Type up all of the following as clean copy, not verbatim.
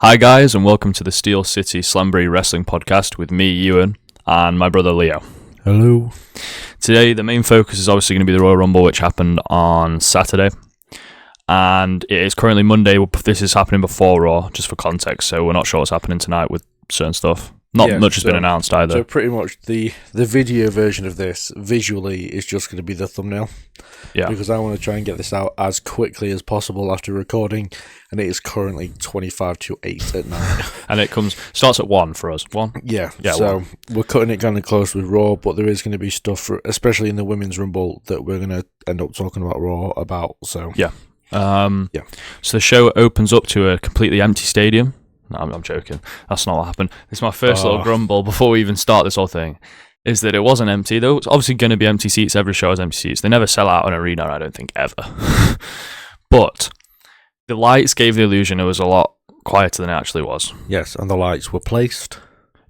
Hi guys, and welcome to the Steel City Slamboree Wrestling Podcast with me, Ewan, and my brother Leo. Hello. Today, the main focus is obviously going to be the Royal Rumble, which happened on Saturday, and it is currently Monday. This is happening before Raw, just for context, so we're not sure what's happening tonight with certain stuff. Not much has been announced either. So pretty much the video version of this, visually, is just going to be the thumbnail. Yeah. Because I want to try and get this out as quickly as possible after recording, and it is currently 25 to 8 at night. And it starts at 1 for us. 1? Yeah. So 1. We're cutting it kind of close with Raw, but there is going to be stuff, especially in the Women's Rumble, that we're going to end up talking about Raw about. So yeah. So the show opens up to a completely empty stadium. No, I'm joking. That's not what happened. It's my first little grumble before we even start this whole thing, is that it wasn't empty. There was obviously going to be empty seats. Every show has empty seats. They never sell out an arena, I don't think, ever. But the lights gave the illusion it was a lot quieter than it actually was. Yes, and the lights were placed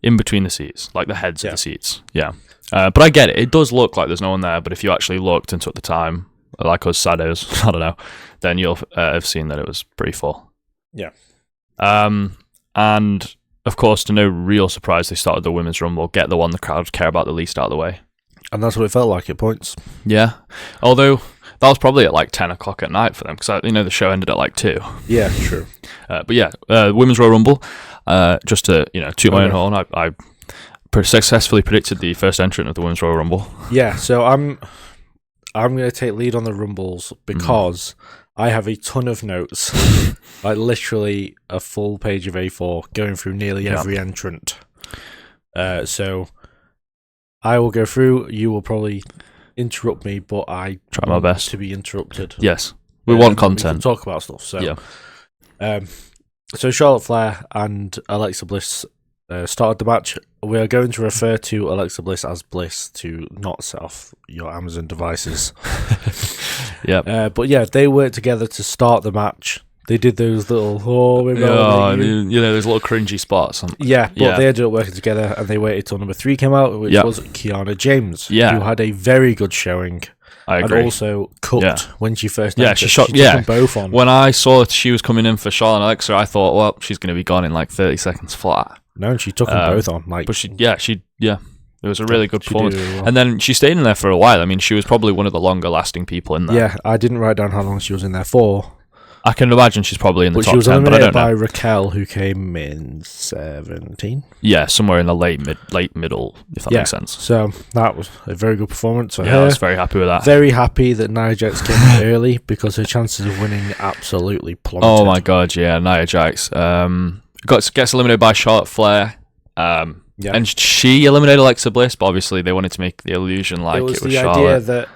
in between the seats, like the heads of the seats. Yeah. But I get it. It does look like there's no one there, but if you actually looked and took the time, like us saddos, I don't know, then you'll have seen that it was pretty full. Yeah. And, of course, to no real surprise, they started the Women's Rumble, get the one the crowd care about the least out of the way. And that's what it felt like at points. Yeah. Although, that was probably at like 10 o'clock at night for them, because, the show ended at like 2. Yeah, true. But yeah, Women's Royal Rumble, just to, toot my own horn, I successfully predicted the first entrant of the Women's Royal Rumble. Yeah, so I'm going to take lead on the Rumbles because I have a ton of notes, like literally a full page of A4 going through nearly every entrant. So I will go through. You will probably interrupt me, but I try my best to be interrupted. Yes, we want content. We can talk about stuff. So so Charlotte Flair and Alexa Bliss started the match. We are going to refer to Alexa Bliss as Bliss to not set off your Amazon devices. Yeah. But yeah, they worked together to start the match. They did those little those little cringy spots. They ended up working together, and they waited till number 3 came out, which was Kiana James, who had a very good showing. I agree. And also cooked when she first entered. She took them both on. When I saw she was coming in for Charlotte and Alexa, I thought, well, she's going to be gone in like 30 seconds flat. No, and she took them both on. But it was a really good performance. And then she stayed in there for a while. I mean, she was probably one of the longer lasting people in there. Yeah, I didn't write down how long she was in there for. I can imagine she's probably in the top 10, but I don't know. She was eliminated by Raquel, who came in 17. Yeah, somewhere in the late middle, if that makes sense. So that was a very good performance for her. I was very happy with that. Very happy that Nia Jax came in early, because her chances of winning absolutely plummeted. Oh my god, yeah, Nia Jax gets eliminated by Charlotte Flair. And she eliminated Alexa Bliss, but obviously they wanted to make the illusion like it was the Charlotte. Idea that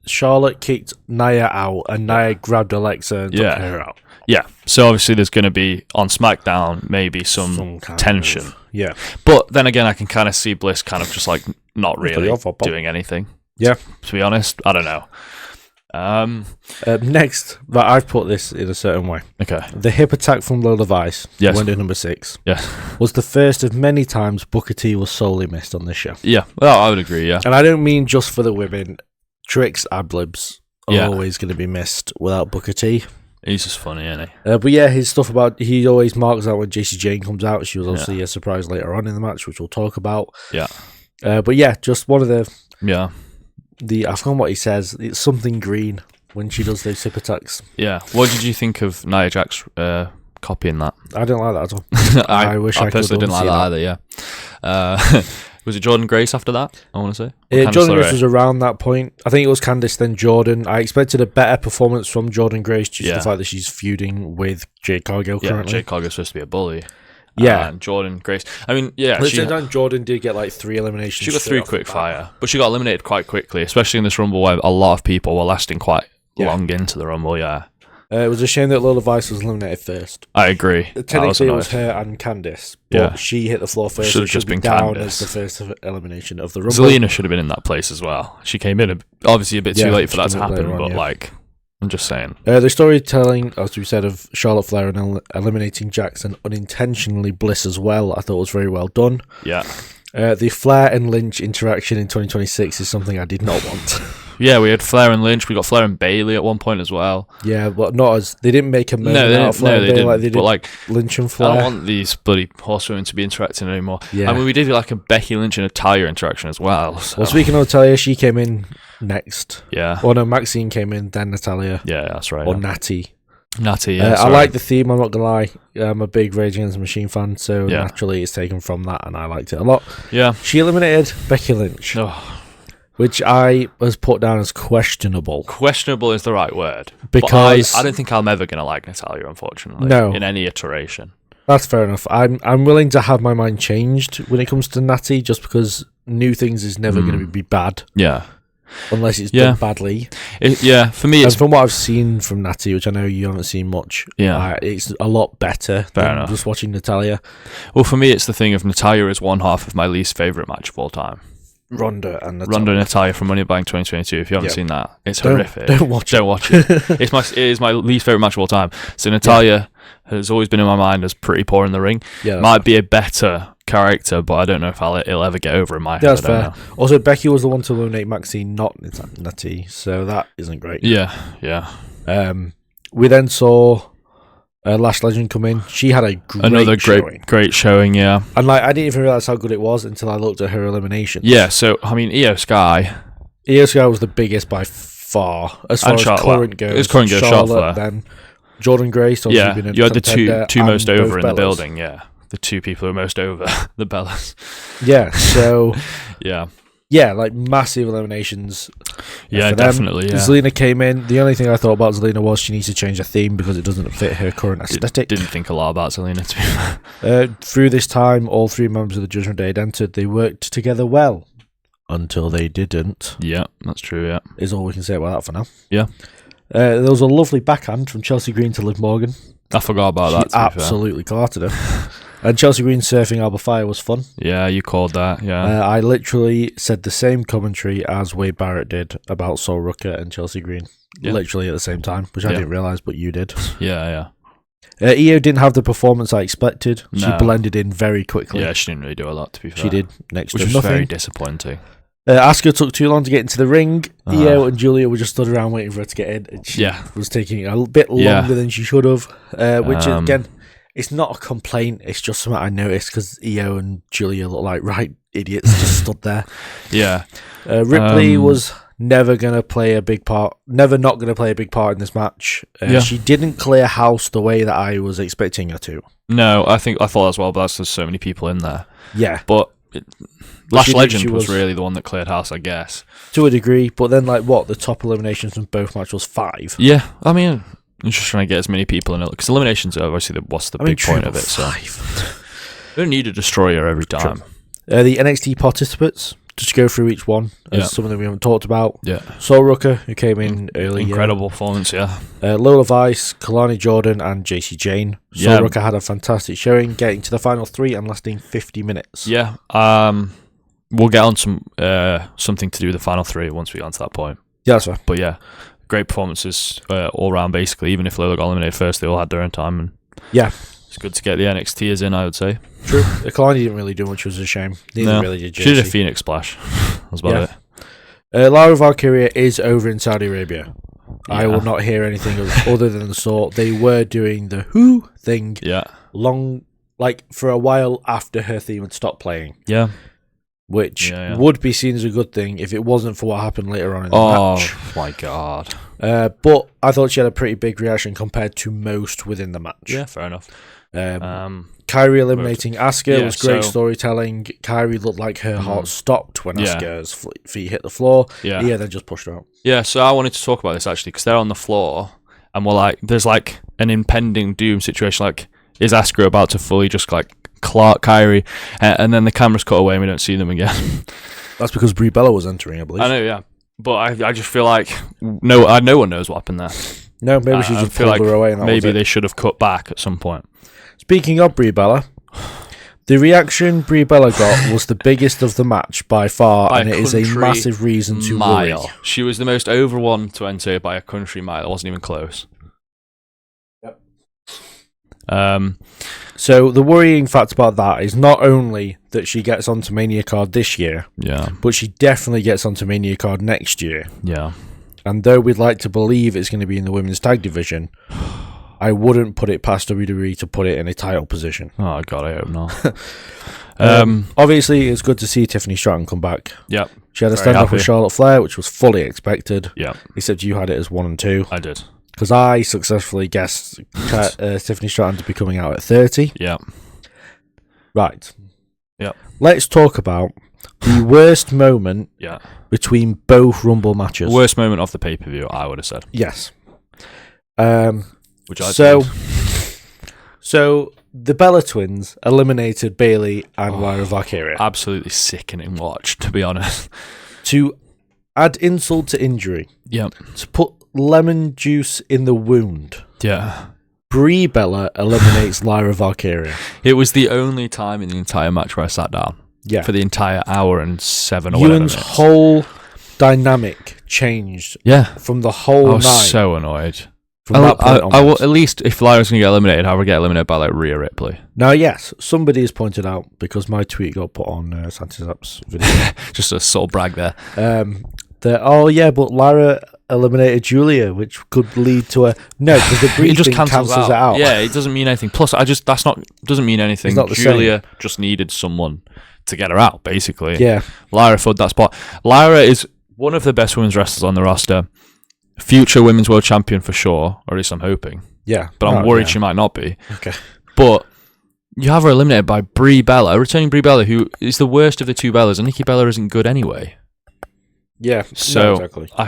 Charlotte kicked Nia out, and Nia grabbed Alexa and took her out. Yeah, so obviously there's going to be, on SmackDown, maybe some tension. But then again, I can kind of see Bliss kind of just like not really doing anything. Yeah. To be honest, I don't know. Next, but I've put this in a certain way. Okay. The hip attack from Lola Vice, window number 6, was the first of many times Booker T was solely missed on this show. Yeah, well, I would agree, yeah. And I don't mean just for the women. Tricks, ad-libs are always going to be missed without Booker T. He's just funny, isn't he? But yeah, his stuff about, he always marks out when JC Jane comes out. She was obviously a surprise later on in the match, which we'll talk about. Yeah. But yeah, just one of the... Yeah. I've forgotten what he says. It's something green when she does those hip attacks. Yeah. What did you think of Nia Jax copying that? I didn't like that at all. I wish I personally didn't like that either, yeah. Was it Jordan Grace after that, I want to say? Jordan Grace was around that point. I think it was Candice, then Jordan. I expected a better performance from Jordan Grace, just the fact that she's feuding with Jade Cargill currently. Jade Cargill's supposed to be a bully. Yeah. And Jordan Grace. I mean, Jordan did get like 3 eliminations. She got 3 quick fire, but she got eliminated quite quickly, especially in this Rumble where a lot of people were lasting quite long into the Rumble, it was a shame that Lola Vice was eliminated first. I agree. Technically, it was her and Candice, but she hit the floor first. Should have just been down Candice. As the first elimination of the Rumble. Zelina should have been in that place as well. She came in obviously a bit too late for that to happen, but I'm just saying. The storytelling, as we said, of Charlotte Flair and eliminating Jackson unintentionally Bliss as well, I thought was very well done. Yeah. The Flair and Lynch interaction in 2026 is something I did not want. Yeah, we had Flair and Lynch. We got Flair and Bailey at one point as well. Yeah, but not as they didn't make a moment out of Flair and Bailey like they did Lynch and Flair. I don't want these bloody horsewomen to be interacting anymore. Yeah. I mean, we did like a Becky Lynch and Natalya interaction as well. So. Well, speaking of Natalya, she came in next. Yeah. Oh no, Maxine came in, then Natalya. Yeah, that's right. Or Natty. Natty, yeah. I like the theme, I'm not going to lie. I'm a big Rage Against the Machine fan, so Yeah. naturally it's taken from that, and I liked it a lot. Yeah. She eliminated Becky Lynch, which I was put down as questionable. Questionable is the right word. Because But I don't think I'm ever going to like Natalya, unfortunately. No. In any iteration. That's fair enough. I'm willing to have my mind changed when it comes to Natty, just because new things is never going to be bad. Yeah. Unless it's done badly. For me, it's... And from what I've seen from Natty, which I know you haven't seen much, it's a lot better than just watching Natalya. Well, for me, it's the thing of Natalya is one half of my least favourite match of all time. Ronda and Natalya from Money in the Bank 2022. If you haven't seen that, it's horrific. Don't watch it. It is my least favourite match of all time. So Natalya has always been in my mind as pretty poor in the ring. Yeah, might be a better character, but I don't know if he'll ever get over in my head. That's fair. Also, Becky was the one to eliminate Maxine, not Natty, so that isn't great. Yeah. We then saw Lash Legend come in. She had another great showing, yeah. And I didn't even realize how good it was until I looked at her eliminations. Yeah, so I mean, Io Sky was the biggest by far as far as current goes. It's current goes. Charlotte, then Jordan Grace. You had the two most over in the building. Yeah, the two people who are most over, the Bellas. Yeah. So yeah, like massive eliminations. Yeah, definitely. Yeah. Zelina came in. The only thing I thought about Zelina was she needs to change the theme because it doesn't fit her current aesthetic. Didn't think a lot about Zelina, to be fair. Through this time, all three members of the Judgment Day had entered. They worked together well until they didn't. Yeah, that's true. Yeah, is all we can say about that for now. Yeah. There was a lovely backhand from Chelsea Green to Liv Morgan. I forgot about that. Absolutely clarted her. And Chelsea Green surfing Alba Fire was fun. Yeah, you called that, yeah. I literally said the same commentary as Wade Barrett did about Sol Rucker and Chelsea Green. Yeah. Literally at the same time, which I didn't realise, but you did. Yeah. Io didn't have the performance I expected. She blended in very quickly. Yeah, she didn't really do a lot, to be fair. She did next to nothing. Which was very disappointing. Asuka took too long to get into the ring. Io and Julia were just stood around waiting for her to get in. And she was taking a bit longer than she should have, which again... It's not a complaint, it's just something I noticed because Io and Julia look like idiots just stood there. Yeah. Ripley was never going to play a big part, never not going to play a big part in this match. She didn't clear house the way that I was expecting her to. No, I thought as well, but there's so many people in there. Yeah. But Lash Legend was really the one that cleared house, I guess. To a degree, but then the top eliminations from both matches was 5. Yeah, I mean... I'm just trying to get as many people in it because eliminations are obviously the big point of it. So you don't need a destroyer every time. The NXT participants, just go through each one as something that we haven't talked about. Yeah, Sol Rucker, who came in early, incredible performance. Yeah, Lola Vice, Kalani Jordan, and JC Jane. Sol Rucker had a fantastic showing, getting to the final 3 and lasting 50 minutes. Yeah, we'll get on something to do with the final 3 once we get on to that point. Yeah, that's right. But yeah. Great performances all round, basically. Even if Lola got eliminated first, they all had their own time. And it's good to get the NXTers in, I would say. True. Kalani didn't really do much, which was a shame. Neither really did JC. She did a Phoenix Splash. That's about it. Lara Valkyria is over in Saudi Arabia. Yeah. I will not hear anything other than the sort. They were doing the Who thing for a while after her theme had stopped playing. Yeah. Which would be seen as a good thing if it wasn't for what happened later on in the match. Oh, my God. But I thought she had a pretty big reaction compared to most within the match. Yeah, fair enough. Kairi eliminating Asuka was great storytelling. Kairi looked like her heart stopped when Asuka's feet hit the floor. Yeah, then just pushed her out. Yeah, so I wanted to talk about this, actually, because they're on the floor, and there's an impending doom situation. Is Asuka about to fully just, Clark Kyrie, and then the cameras cut away and we don't see them again. That's because Brie Bella was entering, I believe. I know, yeah. But I just feel like no one knows what happened there. No, maybe she just pulled her away. And maybe they should have cut back at some point. Speaking of Brie Bella, the reaction Brie Bella got was the biggest of the match by far, and it is a massive reason to worry. She was the most over one to enter by a country mile. It wasn't even close. Yep. So the worrying fact about that is not only that she gets onto Mania card this year, but she definitely gets onto Mania card next year. Yeah. And though we'd like to believe it's going to be in the women's tag division, I wouldn't put it past WWE to put it in a title position. Oh God, I hope not. Obviously, it's good to see Tiffany Stratton come back. Yep. She had a stand-up with Charlotte Flair, which was fully expected. Yeah. Except you had it as 1 and 2. I did. Because I successfully guessed Tiffany Stratton to be coming out at 30. Yeah. Right. Yeah. Let's talk about the worst moment between both Rumble matches. Worst moment of the pay-per-view, I would have said. Yes. Which I So the Bella Twins eliminated Bayley and Lyra Valkyria. Absolutely sickening watch, to be honest. To add insult to injury. Yeah. To put lemon juice in the wound. Yeah. Brie Bella eliminates Lyra Valkyria. It was the only time in the entire match where I sat down. Yeah. For the entire hour and 7 or whatever Ewan's minutes. whole dynamic changed. Yeah. From the whole night. I was so annoyed. From that point I will, at least if Lyra's going to get eliminated, I would get eliminated by like Rhea Ripley. Now, yes, somebody has pointed out, because my tweet got put on Santa's App's video. Just a sort of brag there. That, but Lyra eliminated Julia, which could lead to a... No, because the Brie thing cancels it out. Yeah, it doesn't mean anything. Plus, doesn't mean anything. Julia just needed someone to get her out, basically. Yeah. Lyra filled that spot. Lyra is one of the best women's wrestlers on the roster. Future women's world champion for sure, or at least I'm hoping. Yeah. But I'm worried she might not be. Okay. But you have her eliminated by Brie Bella, returning Brie Bella, who is the worst of the two Bellas, and Nikki Bella isn't good anyway. Yeah, so exactly. I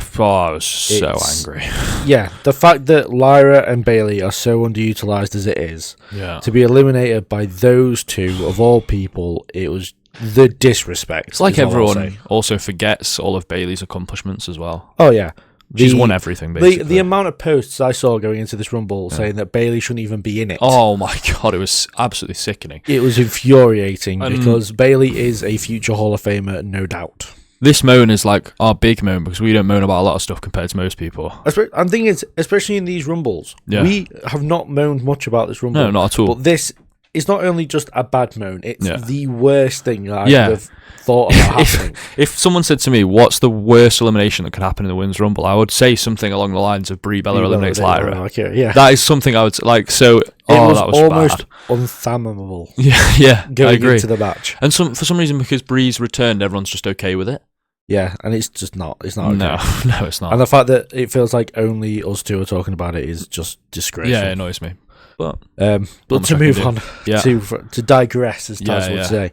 was so angry. Yeah, the fact that Lyra and Bayley are so underutilized as it is, to be eliminated by those two, of all people, it was the disrespect. It's like everyone also forgets all of Bayley's accomplishments as well. Oh, yeah. She's won everything, basically. The amount of posts I saw going into this Rumble saying that Bayley shouldn't even be in it. Oh my God, it was absolutely sickening. It was infuriating because Bayley is a future Hall of Famer, no doubt. This moan is like our big moan because we don't moan about a lot of stuff compared to most people. I'm thinking, especially in these Rumbles, we have not moaned much about this Rumble. No, not at all. But this is not only just a bad moan, it's the worst thing that I could have thought about happening. If someone said to me, what's the worst elimination that could happen in the Women's Rumble, I would say something along the lines of Brie Bella eliminates Lyra. That is something I would like. So it was that was almost bad. Unfathomable. Yeah, going I agree. into the match. And for some reason, because Brie's returned, everyone's just okay with it. Yeah, and it's just not. It's not. Okay. No, it's not. And the fact that it feels like only us two are talking about it is just disgraceful. Yeah, it annoys me. But to move on, to digress, as Taz would say,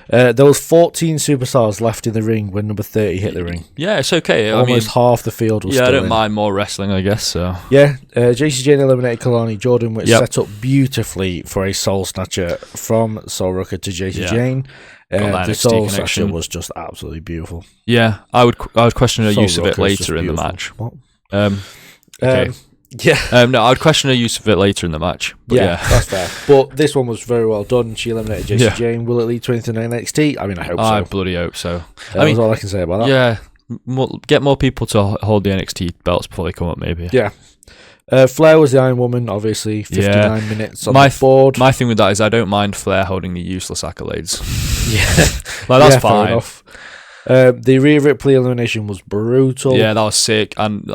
there was 14 superstars left in the ring when number 30 hit the ring. Yeah, it's okay. Almost half the field was still I don't in. mind more wrestling, I guess. So yeah, JC Jane eliminated Kalani Jordan, which set up beautifully for a Soul Snatcher from Soul Rucker to JC Jane. The Soul Snatcher was just absolutely beautiful. Yeah, I would question her use of it later in the match. What? Okay. No, I would question her use of it later in the match. But that's fair. But this one was very well done. She eliminated JC Jane. Will it lead to anything in NXT? I mean, I hope so. I bloody hope so. That's all I can say about that. Yeah, get more people to hold the NXT belts before they come up, maybe. Yeah. Flair was the Iron Woman, obviously. 59 minutes on the board. My thing with that is I don't mind Flair holding the useless accolades. That's fine. Fair enough. The Rhea Ripley elimination was brutal. Yeah, that was sick, and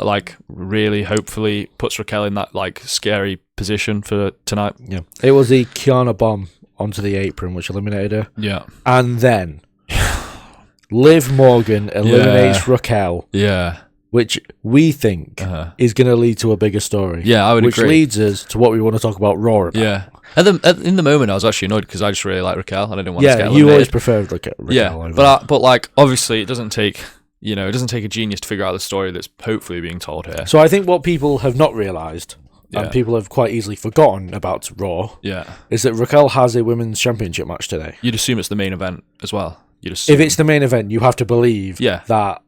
really, hopefully, puts Raquel in that scary position for tonight. Yeah, it was the Kiana bomb onto the apron which eliminated her. Yeah, and then Liv Morgan eliminates Raquel. Yeah, which we think is going to lead to a bigger story. Yeah, I would agree. Which leads us to what we want to talk about Raw about. Yeah. In the moment, I was actually annoyed because I just really like Raquel and I didn't want to get eliminated. You always preferred Raquel. Yeah, but obviously, it doesn't take a genius to figure out the story that's hopefully being told here. So I think what people have not realised, and people have quite easily forgotten about Raw, is that Raquel has a women's championship match today. You'd assume it's the main event as well. If it's the main event, you have to believe that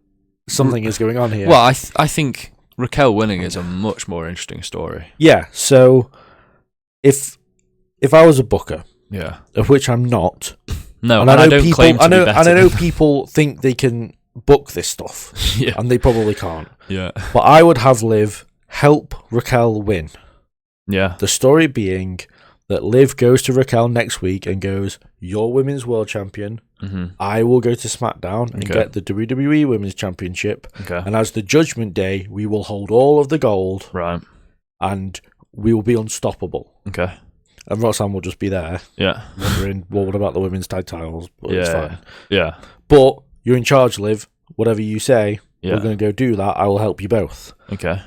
something is going on here. Well, I think Raquel winning is a much more interesting story. Yeah. So if I was a booker, of which I'm not, no, and I don't claim to be better. And I know people think they can book this stuff, and they probably can't. Yeah. But I would have Liv help Raquel win. Yeah. The story being that Liv goes to Raquel next week and goes, "You're Women's World Champion. I will go to SmackDown and get the WWE Women's Championship. And as the Judgment Day, we will hold all of the gold. Right. And we will be unstoppable." Okay. And Roxanne will just be there. Yeah. Wondering, well, what about the women's tag titles? But it's fine. Yeah. But you're in charge, Liv. Whatever you say, yeah. we're going to go do that. I will help you both. Okay.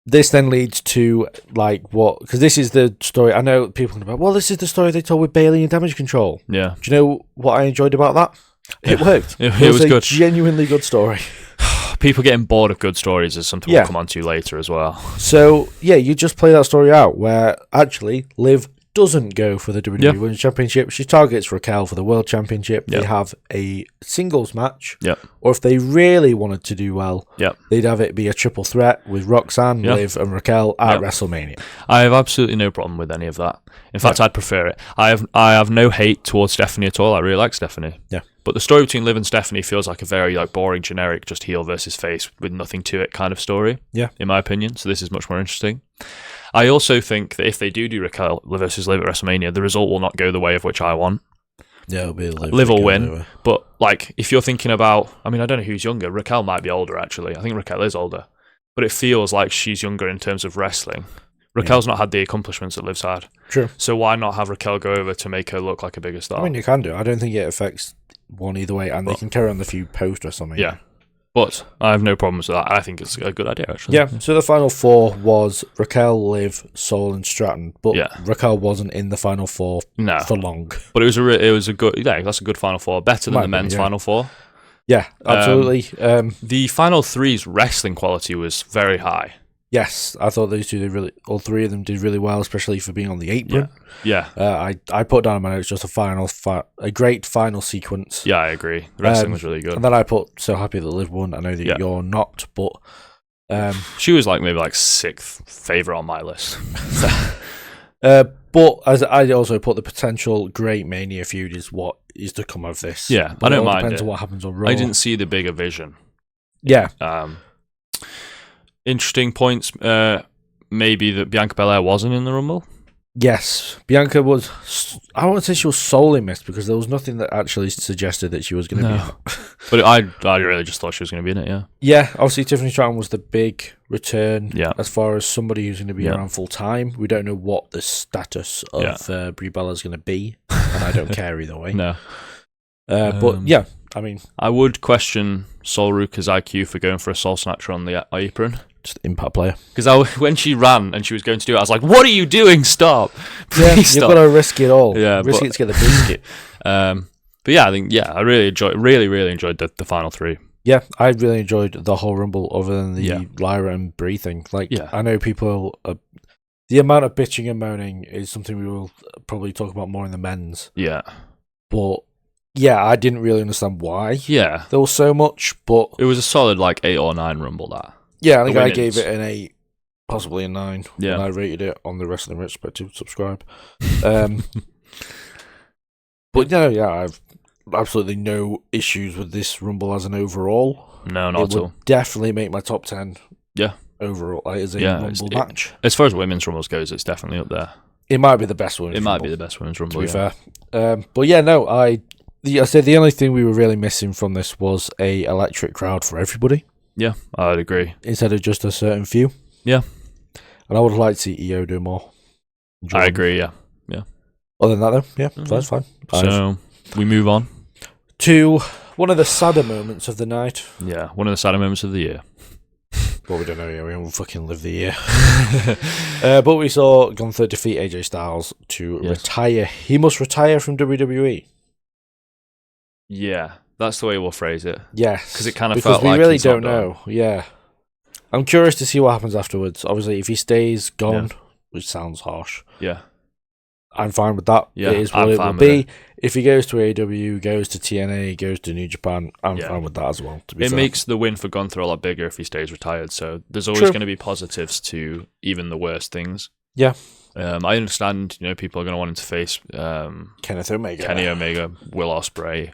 This then leads to, like, what... Because this is the story... I know people are about, well, this is the story they told with Bayley and Damage Control. Yeah. Do you know what I enjoyed about that? It worked. It was a good. Genuinely good story. People getting bored of good stories is something we'll come on to later as well. So, yeah, you just play that story out where, actually, Liv doesn't go for the WWE Women's Championship. She targets Raquel for the World Championship. They have a singles match. Or if they really wanted to do well, they'd have it be a triple threat with Roxanne, Liv, and Raquel at WrestleMania. I have absolutely no problem with any of that. In fact, I'd prefer it. I have no hate towards Stephanie at all. I really like Stephanie. Yeah. But the story between Liv and Stephanie feels like a very boring, generic, just heel versus face with nothing to it kind of story. Yeah. In my opinion. So this is much more interesting. I also think that if they do Raquel versus Liv at WrestleMania, the result will not go the way of which I want. Yeah, it'll be Liv will win. Over. But if you're thinking about, I don't know who's younger. Raquel might be older actually. I think Raquel is older, but it feels like she's younger in terms of wrestling. Raquel's not had the accomplishments that Liv's had. True. So why not have Raquel go over to make her look like a bigger star? You can do. I don't think it affects one either way, and they can carry on the feud post or something. Yeah. But I have no problems with that. I think it's a good idea, actually. Yeah, so the final four was Raquel, Liv, Sol, and Stratton. But Raquel wasn't in the final four for long. But it was a good, that's a good final four. Better than the men's final four. Yeah, absolutely. The final three's wrestling quality was very high. Yes, I thought those two all three of them did really well, especially for being on the apron. Yeah. I put down in my notes just a great final sequence. Yeah, I agree. The wrestling was really good. And then I put so happy that Liv won. I know that you're not, but she was maybe sixth favorite on my list. But as I also put, the potential great Mania feud is what is to come of this. Yeah, but I don't mind. Depends on what happens on Raw. I didn't see the bigger vision. Yeah. Interesting points. Maybe that Bianca Belair wasn't in the Rumble. Yes, Bianca was. I won't say she was solely missed because there was nothing that actually suggested that she was going to be in it. But I really just thought she was going to be in it. Yeah. Yeah. Obviously, Tiffany Stratton was the big return. Yeah. As far as somebody who's going to be around full time, we don't know what the status of Brie Bella is going to be, and I don't care either way. No. But yeah, I would question Sol Ruka's IQ for going for a Soul Snatcher on the apron. Just impact player. Because when she ran and she was going to do it, I was like, "What are you doing? Stop! Please stop." You've got to risk it all. Yeah, risk it to get the biscuit. But yeah, I think I really enjoyed the final three. Yeah, I really enjoyed the whole Rumble, other than the Lyra and Brie thing. I know people. The amount of bitching and moaning is something we will probably talk about more in the men's. Yeah, but. Yeah, I didn't really understand why. Yeah. There was so much, but... It was a solid 8 or 9 Rumble, that. Yeah, I think I gave it an 8, possibly a 9. Yeah. And I rated it on the Wrestling Retrospective. Subscribe. But I've absolutely no issues with this Rumble as an overall. No, not at all. Definitely make my top 10. Yeah. Overall, as a Rumble match. As far as women's Rumbles goes, it's definitely up there. It might be the best one. It might be the best women's Rumble, to be fair. But yeah, no, I said the only thing we were really missing from this was a electric crowd for everybody. Yeah, I'd agree. Instead of just a certain few. Yeah. And I would like to see EO do more. I agree, yeah. Other than that, though, yeah, that's fine. So, we move on. To one of the sadder moments of the night. Yeah, one of the sadder moments of the year. Well, we don't know yet. We haven't fucking lived the year. But we saw Gunther defeat AJ Styles to retire. He must retire from WWE. Yeah, that's the way we'll phrase it. Yes. Because it kind of felt like we really don't know. Yeah. I'm curious to see what happens afterwards. Obviously, if he stays gone, which sounds harsh. Yeah. I'm fine with that. Yeah, it is what it will be. If he goes to AEW, goes to TNA, goes to New Japan, I'm fine with that as well. To be fair. Makes the win for Gunther a lot bigger if he stays retired. So there's always going to be positives to even the worst things. Yeah. I understand. People are going to want him to face Kenneth Omega, Kenny Omega, Will Ospreay.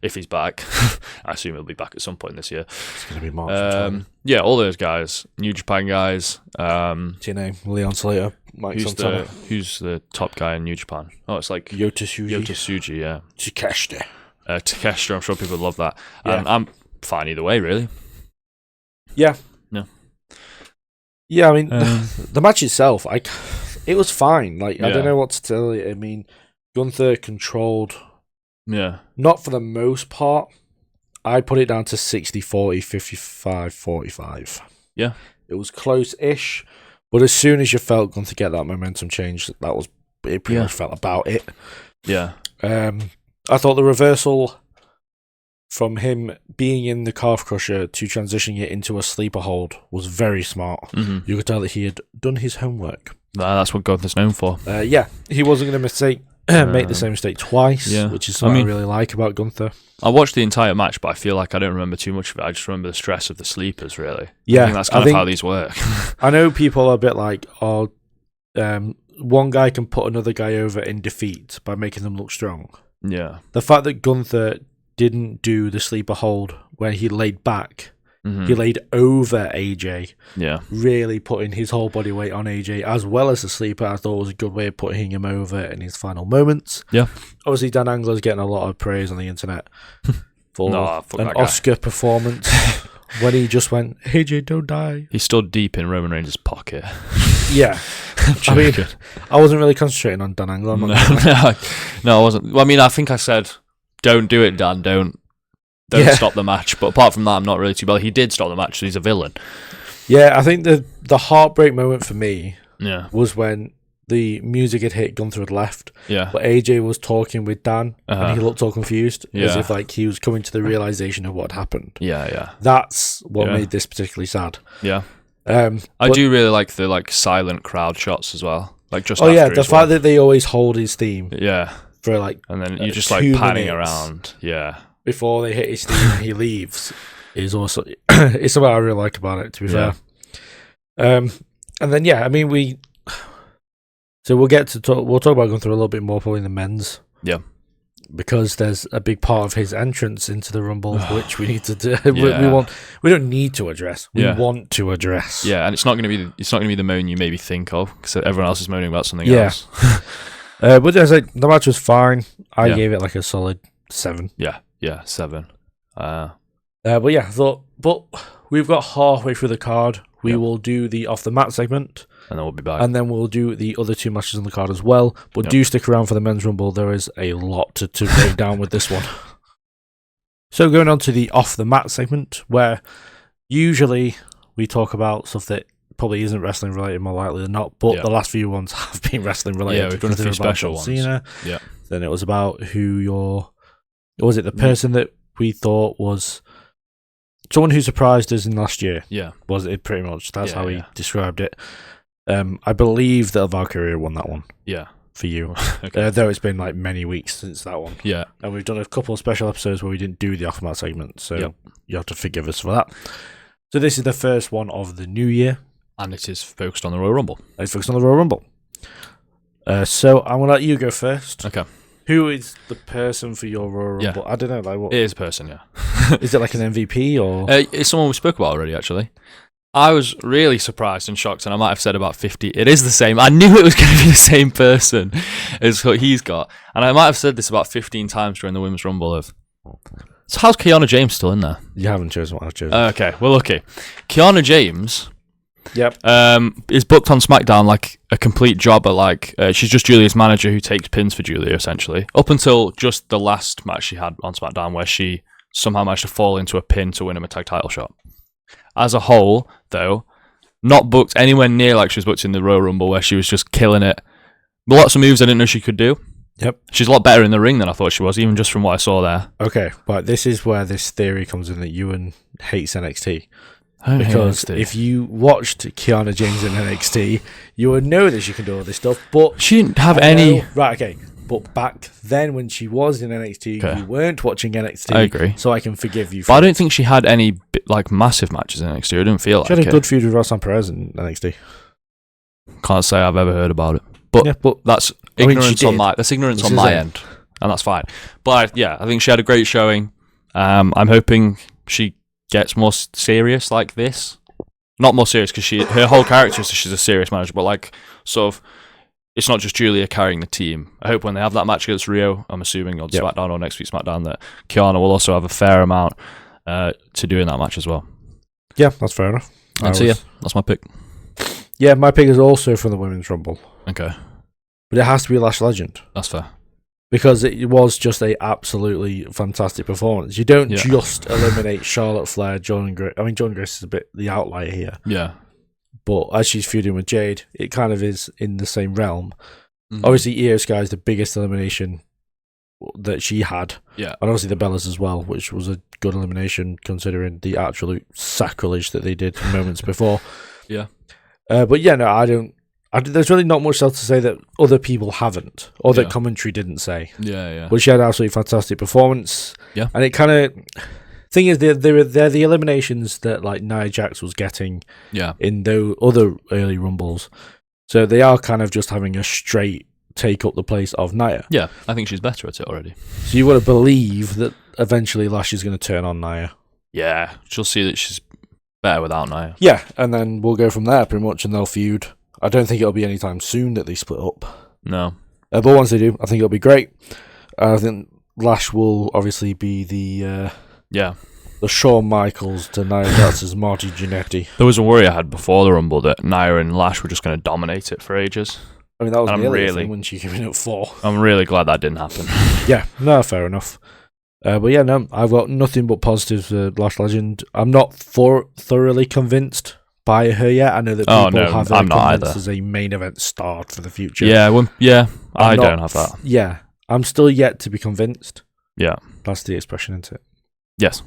If he's back, I assume he'll be back at some point this year. It's going to be March. Yeah, all those guys, New Japan guys, TNA, Leon Slater. Mike Who's Santana. who's the top guy in New Japan? Oh, it's like Yota Tsuji, yeah. Takeshita. Takeshita, I'm sure people would love that. Yeah. And I'm fine either way, really. Yeah. No. Yeah, I mean, the match itself, it was fine. Like, I don't know what to tell you. I mean, Gunther controlled. Yeah. Not for the most part. I put it down to 60-40, 55-45. Yeah. It was close-ish, but as soon as you felt Gunther get that momentum change, it pretty much felt about it. Yeah. I thought the reversal from him being in the calf crusher to transitioning it into a sleeper hold was very smart. Mm-hmm. You could tell that he had done his homework. That's what Gunther's known for. Yeah, he wasn't going to make the same mistake twice, which is something I really like about Gunther. I watched the entire match, but I feel like I don't remember too much of it. I just remember the stress of the sleepers, really. Yeah, I think that's kind of how these work. I know people are a bit like, one guy can put another guy over in defeat by making them look strong. Yeah. The fact that Gunther didn't do the sleeper hold where he laid back, he laid over AJ, really putting his whole body weight on AJ as well as the sleeper, I thought was a good way of putting him over in his final moments. Yeah. Obviously, Dan Angler's getting a lot of praise on the internet for an that Oscar performance when he just went, AJ, don't die. He stood deep in Roman Reigns' pocket. Yeah. I mean, I wasn't really concentrating on Dan Angler. No, I wasn't. Well, I mean, I think I said, don't do it, Dan, don't stop the match. But apart from that, I'm not really too bad. He did stop the match, so he's a villain. Yeah, I think the heartbreak moment for me was when the music had hit, Gunther had left. Yeah. But AJ was talking with Dan, and he looked all confused, as if like he was coming to the realization of what happened. Yeah. That's what made this particularly sad. Yeah. I do really like the silent crowd shots as well. Like just the fact that they always hold his theme. Yeah. For like, and then you just like panning around. Yeah. Before they hit his theme and he leaves is also it's something I really like about it, to be fair. And then I mean we'll talk about going through a little bit more probably in the men's. Yeah. Because there's a big part of his entrance into the Rumble which we need to do. We don't need to address. We want to address. Yeah, and it's not going to be the moan you maybe think of because everyone else is moaning about something else. But as the match was fine. I gave it like a solid 7. Yeah, 7. But I thought, but we've got halfway through the card. We will do the off the mat segment. And then we'll be back. And then we'll do the other 2 matches on the card as well. But do stick around for the men's Rumble. There is a lot to break down with this one. So going on to the off the mat segment, where usually we talk about stuff that probably isn't wrestling related, more likely than not. But the last few ones have been wrestling related. Yeah, we've done a few special ones. Cena. Yeah. Then it was about the person that we thought was someone who surprised us in last year. Yeah. Was it pretty much? That's how he described it. I believe that Valkyria won that one. Yeah. For you. Okay. Though it's been like many weeks since that one. Yeah. And we've done a couple of special episodes where we didn't do the off-mat segment, so you have to forgive us for that. So this is the first one of the new year. And it is focused on the Royal Rumble. It's focused on the Royal Rumble. So I'm going to let you go first. Okay. Who is the person for your Royal Rumble? I don't know. Like what? It is a person, yeah. Is it like an MVP or? It's someone we spoke about already, actually. I was really surprised and shocked, and I might have said about 50. It is the same. I knew it was going to be the same person as what he's got. And I might have said this about 15 times during the Women's Rumble. So how's Kiana James still in there? You haven't chosen what I've chosen. Okay, well, okay. Kiana James Yep. Is booked on SmackDown like a complete jobber. Like she's just Julia's manager who takes pins for Julia, essentially. Up until just the last match she had on SmackDown, where she somehow managed to fall into a pin to win him a tag title shot. As a whole, though, not booked anywhere near like she was booked in the Royal Rumble, where she was just killing it. Lots of moves I didn't know she could do. Yep. She's a lot better in the ring than I thought she was, even just from what I saw there. Okay, but this is where this theory comes in that Ewan hates NXT. Because if you watched Kiana James in NXT, you would know that she can do all this stuff, but she didn't have any... Right, okay. But back then when she was in NXT, you weren't watching NXT. I agree. So I can forgive you for But I don't think she had any like massive matches in NXT. I didn't feel like she had a good feud with Roxanne Perez in NXT. Can't say I've ever heard about it. But that's ignorance on my end. And that's fine. But yeah, I think she had a great showing. I'm hoping she gets more serious like this. Not more serious, because her whole character is that she's a serious manager, but like, sort of, it's not just Julia carrying the team. I hope when they have that match against Rio, I'm assuming on SmackDown or next week's SmackDown, that Kiana will also have a fair amount to do in that match as well. Yeah, that's fair enough. And so, yeah, that's my pick. Yeah, my pick is also from the Women's Rumble. Okay. But it has to be Lash Legend. That's fair. Because it was just a absolutely fantastic performance. You don't just eliminate Charlotte Flair, Jordan Grace. I mean, Jordan Grace is a bit the outlier here. Yeah. But as she's feuding with Jade, it kind of is in the same realm. Mm-hmm. Obviously, Io Sky is the biggest elimination that she had. Yeah. And obviously the Bellas as well, which was a good elimination considering the absolute sacrilege that they did moments before. Yeah. But yeah, no, there's really not much else to say that other people haven't, or that commentary didn't say. Yeah. But she had an absolutely fantastic performance. Yeah. And it kind of... Thing is, they're the eliminations that like Nia Jax was getting in those other early Rumbles. So they are kind of just having a straight take up the place of Nia. Yeah, I think she's better at it already. So you want to believe that eventually Lash is going to turn on Nia. Yeah, she'll see that she's better without Nia. Yeah, and then we'll go from there pretty much, and they'll feud. I don't think it'll be anytime soon that they split up. No. But once they do, I think it'll be great. I think Lash will obviously be the Shawn Michaels to Nia Jax's Marty Jannetty. There was a worry I had before the Rumble that Nia and Lash were just going to dominate it for ages. I mean, that was nearly a thing when she came in at 4. I'm really glad that didn't happen. Yeah, no, fair enough. But yeah, no, I've got nothing but positives for Lash Legend. I'm not thoroughly convinced by her yet. I know that people have her convinced as a main event star for the future. Yeah, I don't have that. Yeah, I'm still yet to be convinced. Yeah. That's the expression, isn't it? Yes.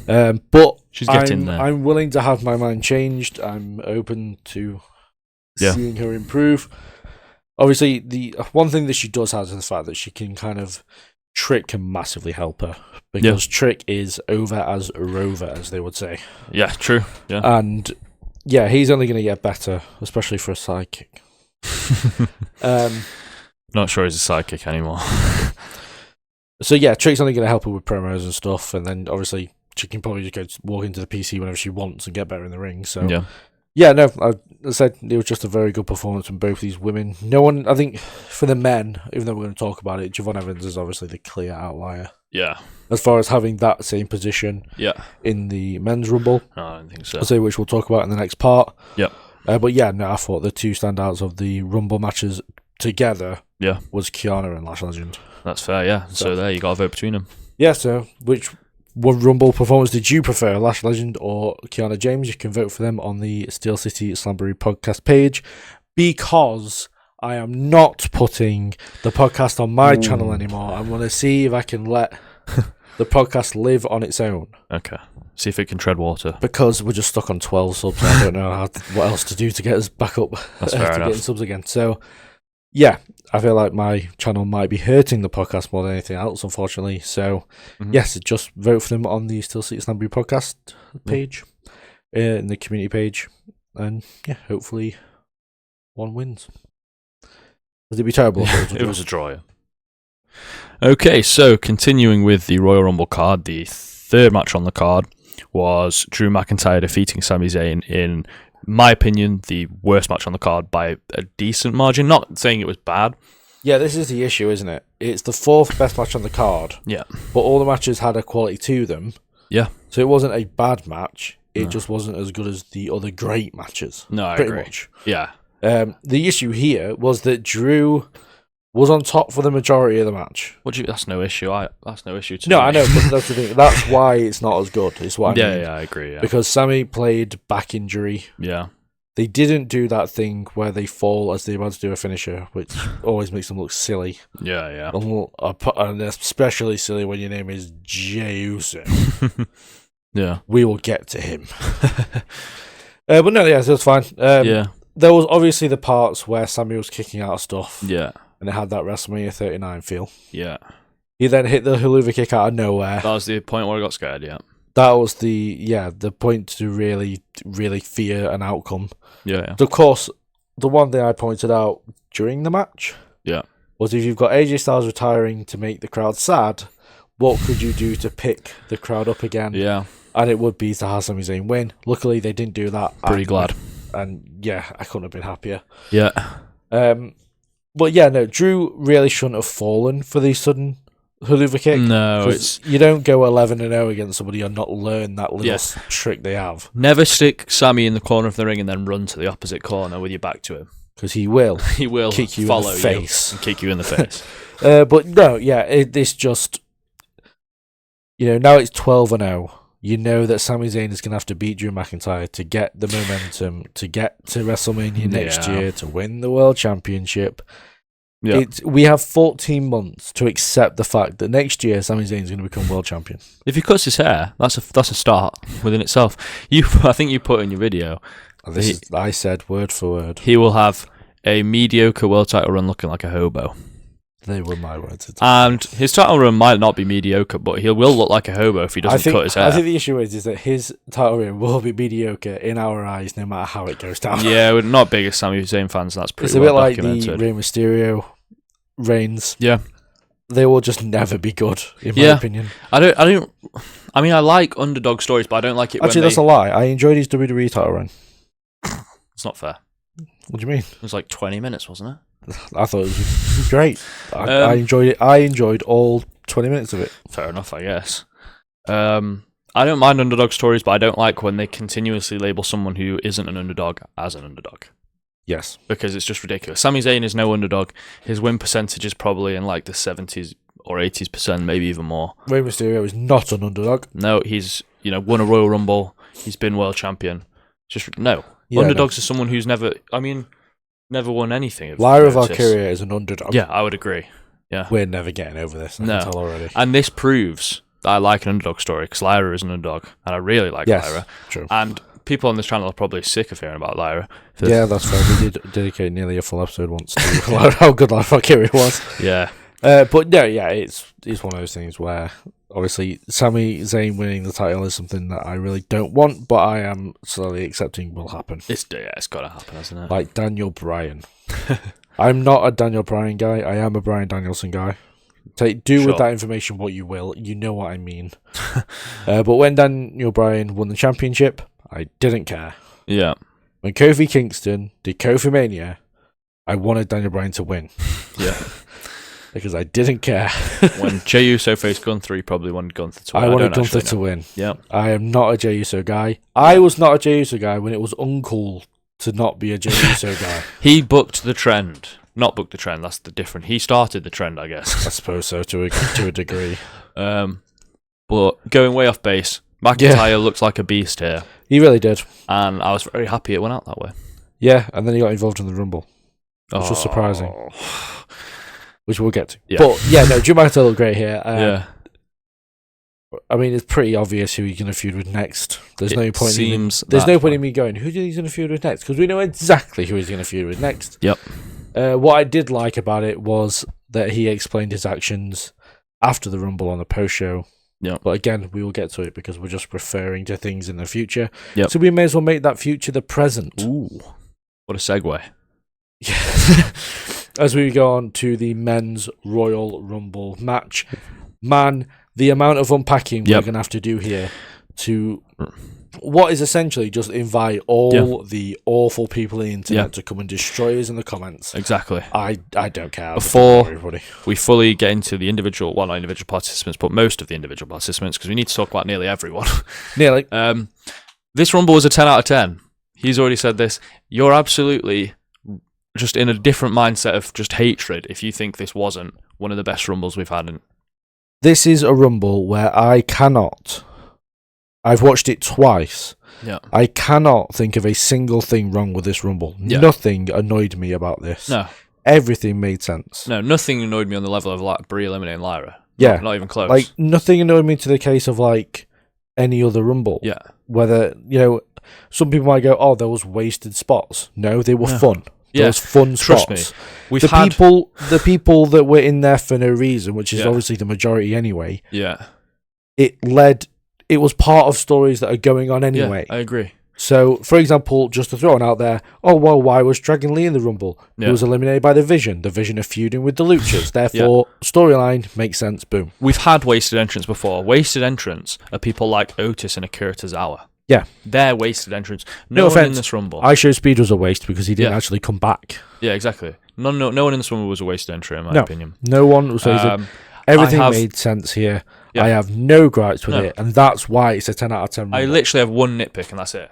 But she's getting there. I'm willing to have my mind changed. I'm open to seeing her improve. Obviously, the one thing that she does have is the fact that she can kind of... Trick can massively help her, because Trick is over as Rover, as they would say. Yeah, true. Yeah. And yeah, he's only going to get better, especially for a sidekick. Not sure he's a sidekick anymore. So yeah, Trick's only going to help her with promos and stuff, and then obviously she can probably just walk into the PC whenever she wants and get better in the ring. So yeah, no, I said it was just a very good performance from both these women. No one, I think, for the men, even though we're going to talk about it, Javon Evans is obviously the clear outlier. Yeah. As far as having that same position in the men's Rumble. No, I don't think so. I'll say which we'll talk about in the next part. Yeah. But yeah, no, I thought the two standouts of the Rumble matches together was Kiana and Lash Legend. That's fair, yeah. So there, you got to vote between them. Yeah, so which Rumble performance did you prefer, Lash Legend or Kiana James? You can vote for them on the Steel City Slamboree podcast page, because I am not putting the podcast on my channel anymore. I'm going to see if I can let the podcast live on its own. Okay. See if it can tread water. Because we're just stuck on 12 subs. I don't know what else to do to get us back up. That's fair enough. Get subs again. So, yeah, I feel like my channel might be hurting the podcast more than anything else, unfortunately. So, yes, just vote for them on the Still City Slamboree podcast page, in the community page. And, yeah, hopefully one wins. Would it be terrible? It was a draw, yeah. Okay, so continuing with the Royal Rumble card, the third match on the card was Drew McIntyre defeating Sami Zayn in my opinion, the worst match on the card by a decent margin. Not saying it was bad. Yeah, this is the issue, isn't it? It's the fourth best match on the card. Yeah. But all the matches had a quality to them. Yeah. So it wasn't a bad match. It just wasn't as good as the other great matches. No, I pretty agree. much. Yeah. The issue here was that Drew was on top for the majority of the match. That's no issue. That's no issue to me. No, I know, but that's the thing. That's why it's not as good. Is what I mean. Yeah, I agree. Yeah. Because Sami played back injury. Yeah. They didn't do that thing where they fall as they're about to do a finisher, which always makes them look silly. Yeah. And especially silly when your name is Jey Uso. Yeah. We will get to him. But no, yeah, that's fine. Yeah. There was obviously the parts where Sami was kicking out of stuff. Yeah. And it had that WrestleMania 39 feel. Yeah. He then hit the haluva kick out of nowhere. That was the point where I got scared, yeah. That was the point to really, really fear an outcome. Yeah. Of course, the one thing I pointed out during the match was if you've got AJ Styles retiring to make the crowd sad, what could you do to pick the crowd up again? Yeah. And it would be to have Sami Zayn win. Luckily, they didn't do that. Pretty glad. And yeah, I couldn't have been happier. Yeah. But yeah, no, Drew really shouldn't have fallen for the sudden Haluva kick. No, you don't go 11-0 against somebody and not learn that little trick they have. Never stick Sammy in the corner of the ring and then run to the opposite corner with your back to him. Because he will. He will kick you follow in the face. you and kick you in the face. But no, yeah, it's just, now it's 12-0. You know that Sami Zayn is going to have to beat Drew McIntyre to get the momentum, to get to WrestleMania next year, to win the World Championship. Yeah. We have 14 months to accept the fact that next year Sami Zayn is going to become World Champion. If he cuts his hair, that's a start within itself. I think you put in your video. I said word for word. He will have a mediocre world title run looking like a hobo. They were my words. And his title run might not be mediocre, but he will look like a hobo if he doesn't cut his hair. I think the issue is that his title run will be mediocre in our eyes, no matter how it goes down. Yeah, we're not big as Sami Zayn fans. That's pretty. It's a bit like the Rey Mysterio reigns. Yeah, they will just never be good, in my opinion. I mean, I like underdog stories, but I don't like it. Actually, that's a lie. I enjoyed his WWE title run. It's not fair. What do you mean? It was like 20 minutes, wasn't it? I thought it was great. I enjoyed it. I enjoyed all 20 minutes of it. Fair enough, I guess. I don't mind underdog stories, but I don't like when they continuously label someone who isn't an underdog as an underdog. Yes. Because it's just ridiculous. Sami Zayn is no underdog. His win percentage is probably in like the 70s or 80%, maybe even more. Rey Mysterio is not an underdog. No, he's won a Royal Rumble. He's been world champion. Underdogs are someone who's never won anything. Lyra Valkyria is an underdog. Yeah, I would agree. Yeah, we're never getting over this. I can tell already. And this proves that I like an underdog story because Lyra is an underdog, and I really like Lyra. True. And people on this channel are probably sick of hearing about Lyra. Yeah, that's fair. We did dedicate nearly a full episode once to how good Lyra Valkyria was. Yeah. But no, yeah, it's one of those things where obviously Sami Zayn winning the title is something that I really don't want, but I am slowly accepting will happen. It's got to happen, hasn't it? Like Daniel Bryan. I'm not a Daniel Bryan guy. I am a Bryan Danielson guy. Do with that information what you will. You know what I mean. But when Daniel Bryan won the championship, I didn't care. Yeah. When Kofi Kingston did Kofi Mania, I wanted Daniel Bryan to win. Yeah. Because I didn't care. When Jey Uso faced Gunther, he probably wanted Gunther to win. I wanted Gunther to win. Yeah. I am not a Jey Uso guy. I was not a Jey Uso guy when it was uncool to not be a Jey Uso guy. He booked the trend. Not booked the trend, that's the different. He started the trend, I guess. I suppose so, to a degree. But going way off base, McIntyre looks like a beast here. He really did. And I was very happy it went out that way. Yeah, and then he got involved in the Rumble. Which was surprising. Which we'll get to. Yeah. But yeah, no, Drew McIntyre looked great here. Yeah. I mean, it's pretty obvious who he's going to feud with next. There's no point in me going, who is he going to feud with next? Because we know exactly who he's going to feud with next. Yep. What I did like about it was that he explained his actions after the Rumble on the post show. Yeah. But again, we will get to it because we're just referring to things in the future. Yep. So we may as well make that future the present. Ooh. What a segue. Yeah. As we go on to the men's Royal Rumble match. Man, the amount of unpacking we're going to have to do here to what is essentially just invite all the awful people on the internet to come and destroy us in the comments. Exactly. I don't care. Before we fully get into the individual, well, not individual participants, but most of the individual participants, because we need to talk about nearly everyone. Nearly. This Rumble was a 10 out of 10. He's already said this. You're absolutely just in a different mindset of just hatred if you think this wasn't one of the best Rumbles we've had. This is a Rumble where I've watched it twice. Yeah. I cannot think of a single thing wrong with this Rumble. Yeah. Nothing annoyed me about this. No. Everything made sense. No, nothing annoyed me on the level of like Brie eliminating Lyra. Yeah. Not even close. Like, nothing annoyed me to the case of like any other Rumble. Yeah. Whether, some people might go, oh, there was wasted spots. No, they were fun. Those fun spots. Trust me. The people that were in there for no reason, which is obviously the majority anyway. Yeah. It was part of stories that are going on anyway. Yeah, I agree. So, for example, just to throw one out there, why was Dragon Lee in the Rumble? Yeah. He was eliminated by the Vision of feuding with the Luchas. Therefore, storyline makes sense. Boom. We've had wasted entrants before. Wasted entrants are people like Otis and Akira Tozawa. Yeah. They're wasted entrants. No one offense, in this Rumble. Show Speed was a waste because he didn't actually come back. Yeah, exactly. No one in this Rumble was a wasted entry, in my opinion. No one was wasted. Everything made sense here. Yeah. I have no gripes with it, and that's why it's a 10 out of 10 Rumble. I literally have one nitpick, and that's it.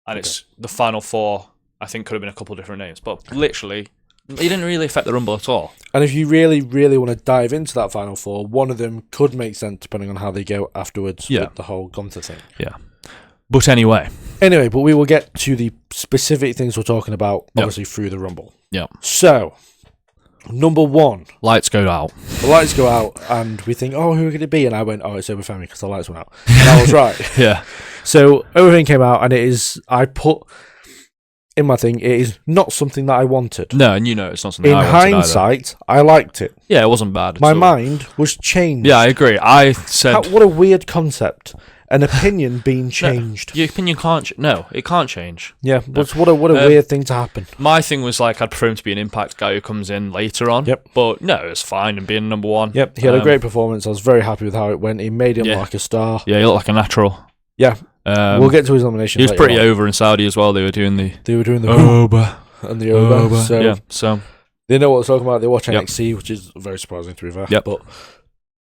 And it's the final four, I think, could have been a couple of different names. But literally, it didn't really affect the Rumble at all. And if you really, really want to dive into that final four, one of them could make sense depending on how they go afterwards with the whole Gunther thing. Yeah. But anyway, but we will get to the specific things we're talking about, obviously, through the Rumble. Yeah. So, number one. Lights go out. The lights go out, and we think, who could it be? And I went, it's Oba Femi because the lights went out. And I was right. Yeah. So, everything came out, and I put in my thing, it is not something that I wanted. No, and it's not something I wanted. In hindsight, I liked it. Yeah, it wasn't bad. My mind was changed. Yeah, I agree. I said... what a weird concept. An opinion being changed. Your opinion can't... it can't change. Yeah, but what a weird thing to happen. My thing was, I'd prefer him to be an Impact guy who comes in later on. Yep. But no, it's fine and being number one. Yep, he had a great performance. I was very happy with how it went. He made him like a star. Yeah, he looked like a natural. Yeah. We'll get to his nomination. He was pretty over in Saudi as well. They were doing the Oba and the Oba. So they know what they're talking about. They watch NXT, which is very surprising to be fair. Yep. But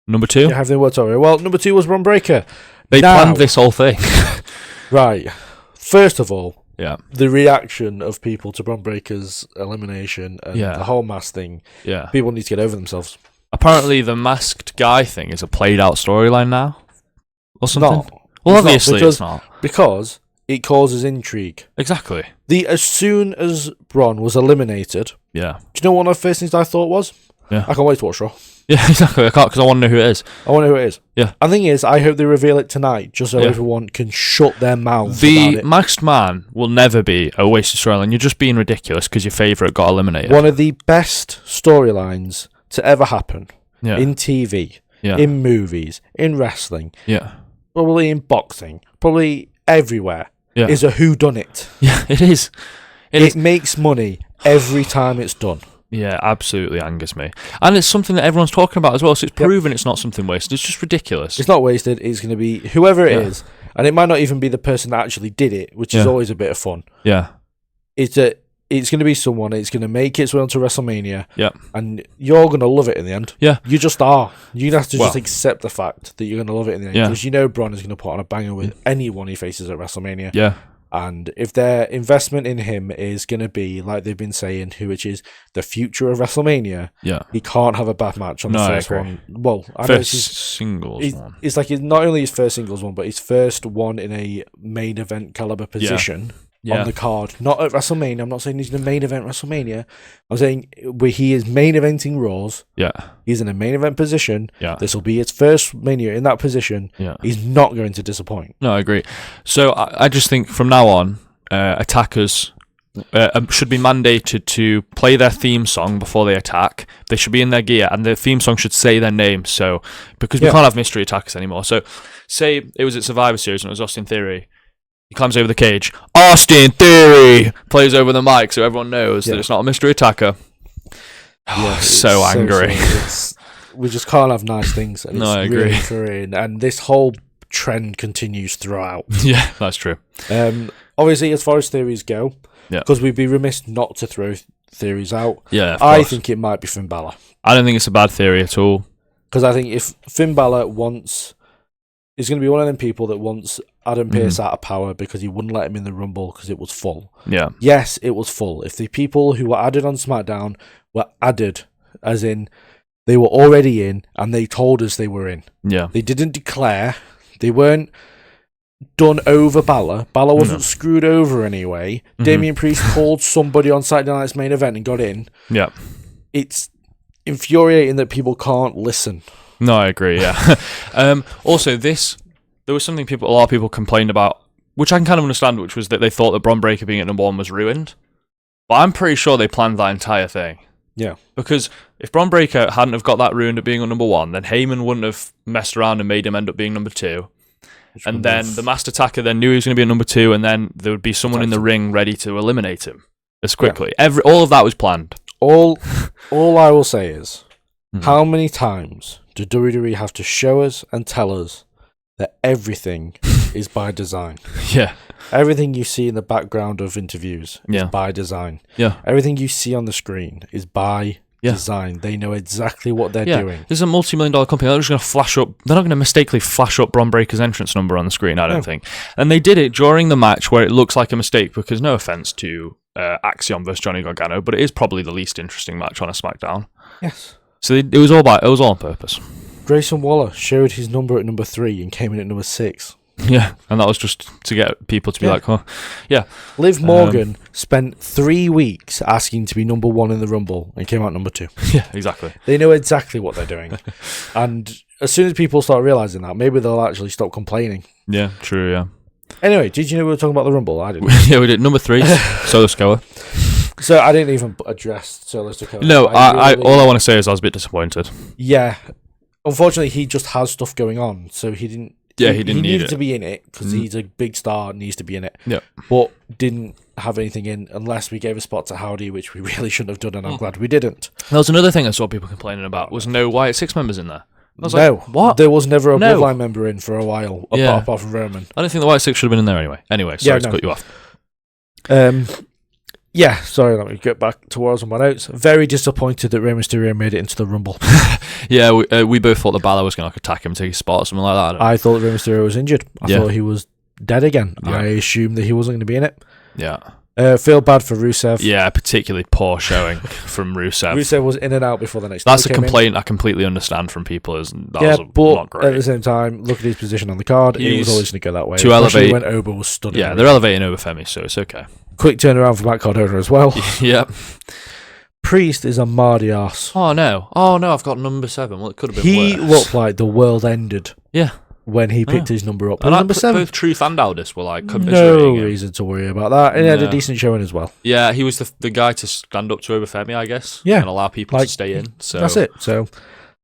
number two? Yeah, have they worked over? Well, number two was Bron Breakker. They planned this whole thing. Right. First of all, the reaction of people to Bron Breakker's elimination and the whole mask thing. Yeah. People need to get over themselves. Apparently, the masked guy thing is a played out storyline now, or something. Not. Well, obviously it's not. Because it causes intrigue. Exactly. As soon as Bron was eliminated, do you know what one of the first things I thought was? Yeah. I can't wait to watch Raw. Yeah, exactly. I can't because I want to know who it is. I want to know who it is. Yeah. And the thing is, I hope they reveal it tonight, just so everyone can shut their mouths about it. Masked Man will never be a wasted storyline. You're just being ridiculous because your favourite got eliminated. One of the best storylines to ever happen in TV, in movies, in wrestling, probably in boxing, probably everywhere, is a whodunit. Yeah, it is. It makes money every time it's done. Yeah, absolutely angers me. And it's something that everyone's talking about as well, so it's proven it's not something wasted. It's just ridiculous. It's not wasted. It's going to be whoever it is. And it might not even be the person that actually did it, which is always a bit of fun. Yeah. It's going to be someone. It's going to make its way onto WrestleMania. Yeah. And you're going to love it in the end. Yeah. You just are. You have to just accept the fact that you're going to love it in the end. Yeah. Because Bron is going to put on a banger with anyone he faces at WrestleMania. Yeah. And if their investment in him is going to be, like they've been saying, which is the future of WrestleMania, he can't have a bad match on the first one. Well, I know it's his singles one. It's like not only his first singles one, but his first one in a main event caliber position on the card. Not at WrestleMania. I'm not saying he's in the main event WrestleMania. I'm saying where he is main eventing Raws. Yeah. He's in a main event position. Yeah. This will be his first Mania in that position. Yeah. He's not going to disappoint. No, I agree. So I just think from now on, attackers should be mandated to play their theme song before they attack. They should be in their gear, and the theme song should say their name. So because we can't have mystery attackers anymore. So say it was at Survivor Series and it was Austin Theory. He climbs over the cage. Austin Theory plays over the mic so everyone knows that it's not a mystery attacker. So angry. We just can't have nice things. And I agree. Really infuriating. And this whole trend continues throughout. Yeah, that's true. Obviously, as far as theories go, because we'd be remiss not to throw theories out. Yeah, I think it might be Finn Balor. I don't think it's a bad theory at all. Because I think if Finn Balor is going to be one of them people that wants Adam Pearce out of power because he wouldn't let him in the Rumble because it was full. Yeah. Yes, it was full. If the people who were added on SmackDown were added, as in they were already in and they told us they were in. Yeah. They didn't declare. They weren't done over Balor. Balor wasn't screwed over anyway. Damian Priest called somebody on Saturday Night's main event and got in. Yeah. It's infuriating that people can't listen. No, I agree, yeah. Also, there was something a lot of people complained about, which I can kind of understand, which was that they thought that Bron Breakker being at number one was ruined. But I'm pretty sure they planned that entire thing. Yeah. Because if Bron Breakker hadn't have got that ruined at being at number one, then Heyman wouldn't have messed around and made him end up being number two. And then the Masked Attacker then knew he was going to be at number 2, and then there would be someone in the ring ready to eliminate him as quickly. All of that was planned. All I will say is, how many times do WWE have to show us and tell us that everything is by design? Yeah. Everything you see in the background of interviews is by design. Yeah. Everything you see on the screen is by design. They know exactly what they're doing. This is a multi-million-dollar company. They're not just going to flash up. They're not going to mistakenly flash up Bron Breakker's entrance number on the screen, I don't think. And they did it during the match where it looks like a mistake because, no offense to Axiom versus Johnny Gargano, but it is probably the least interesting match on a SmackDown. Yes. So it was all on purpose. Grayson Waller showed his number at number 3 and came in at number 6. Yeah, and that was just to get people to be like, oh, yeah. Liv Morgan spent 3 weeks asking to be number 1 in the Rumble and came out number 2. Yeah, exactly. They know exactly what they're doing. And as soon as people start realising that, maybe they'll actually stop complaining. Yeah, true, yeah. Anyway, did you know we were talking about the Rumble? I didn't. Yeah, we did. Number 3, Solo Sikoa. So I didn't even address Solo Sikoa. No, all I want to say is I was a bit disappointed. Yeah. Unfortunately, he just has stuff going on, so he didn't. Yeah, he didn't need needed it to be in it because he's a big star and needs to be in it. Yeah, but didn't have anything in unless we gave a spot to Howdy, which we really shouldn't have done, and I'm glad we didn't. There was another thing I saw people complaining about was no Wyatt Six members in there. I was no, like, what? There was never a Bloodline member in for a while, apart from Roman. I don't think the Wyatt Six should have been in there anyway. Anyway, sorry to cut you off. Yeah, sorry, let me get back towards my notes. Very disappointed that Rey Mysterio made it into the Rumble. Yeah, we both thought that Balor was going to attack him, take his spot or something like that. I thought Rey Mysterio was injured. I thought he was dead again. Yeah. I assumed that he wasn't going to be in it. Yeah. Feel bad for Rusev. Yeah, particularly poor showing from Rusev. Rusev was in and out before the next. That's a complaint I completely understand from people. Was but not great. at the same time, look at his position on the card. It was always going to go that way. To elevate when Oba was stunning. Yeah, they're elevating over Femi, so it's okay. Quick turnaround for Matt Cardona as well. Yeah. Priest is a mardy arse. Oh no, I've got number 7. Well, it could have been worse. He looked like the world ended. Yeah. When he picked his number up. And number 7. Both Truth and Aldis were like no reason to worry about that. And he had a decent showing as well. Yeah, he was the guy to stand up to Obafemi, I guess. Yeah. And allow people to stay in. So that's it. So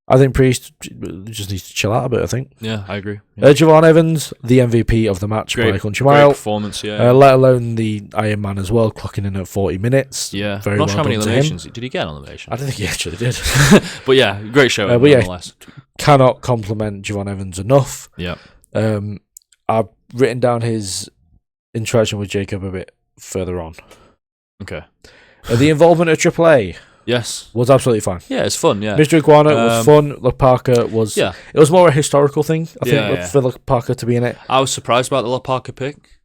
I think Priest just needs to chill out a bit, I think. Yeah, I agree. Yeah. Javon Evans, the MVP of the match by a country mile. Great performance, yeah. Let alone the Iron Man as well, clocking in at 40 minutes. Yeah. Very Not well sure how many done eliminations. Did he get an elimination? I don't think he actually did. But yeah, great show nonetheless. Cannot compliment Javon Evans enough. Yeah. I've written down his interaction with Jacob a bit further on. Okay. The involvement of AAA was absolutely fine. Yeah, it's fun, yeah. Mr. Iguana was fun. Look, Parker was... Yeah. It was more a historical thing, I think, for Look Parker to be in it. I was surprised about the Look Parker pick.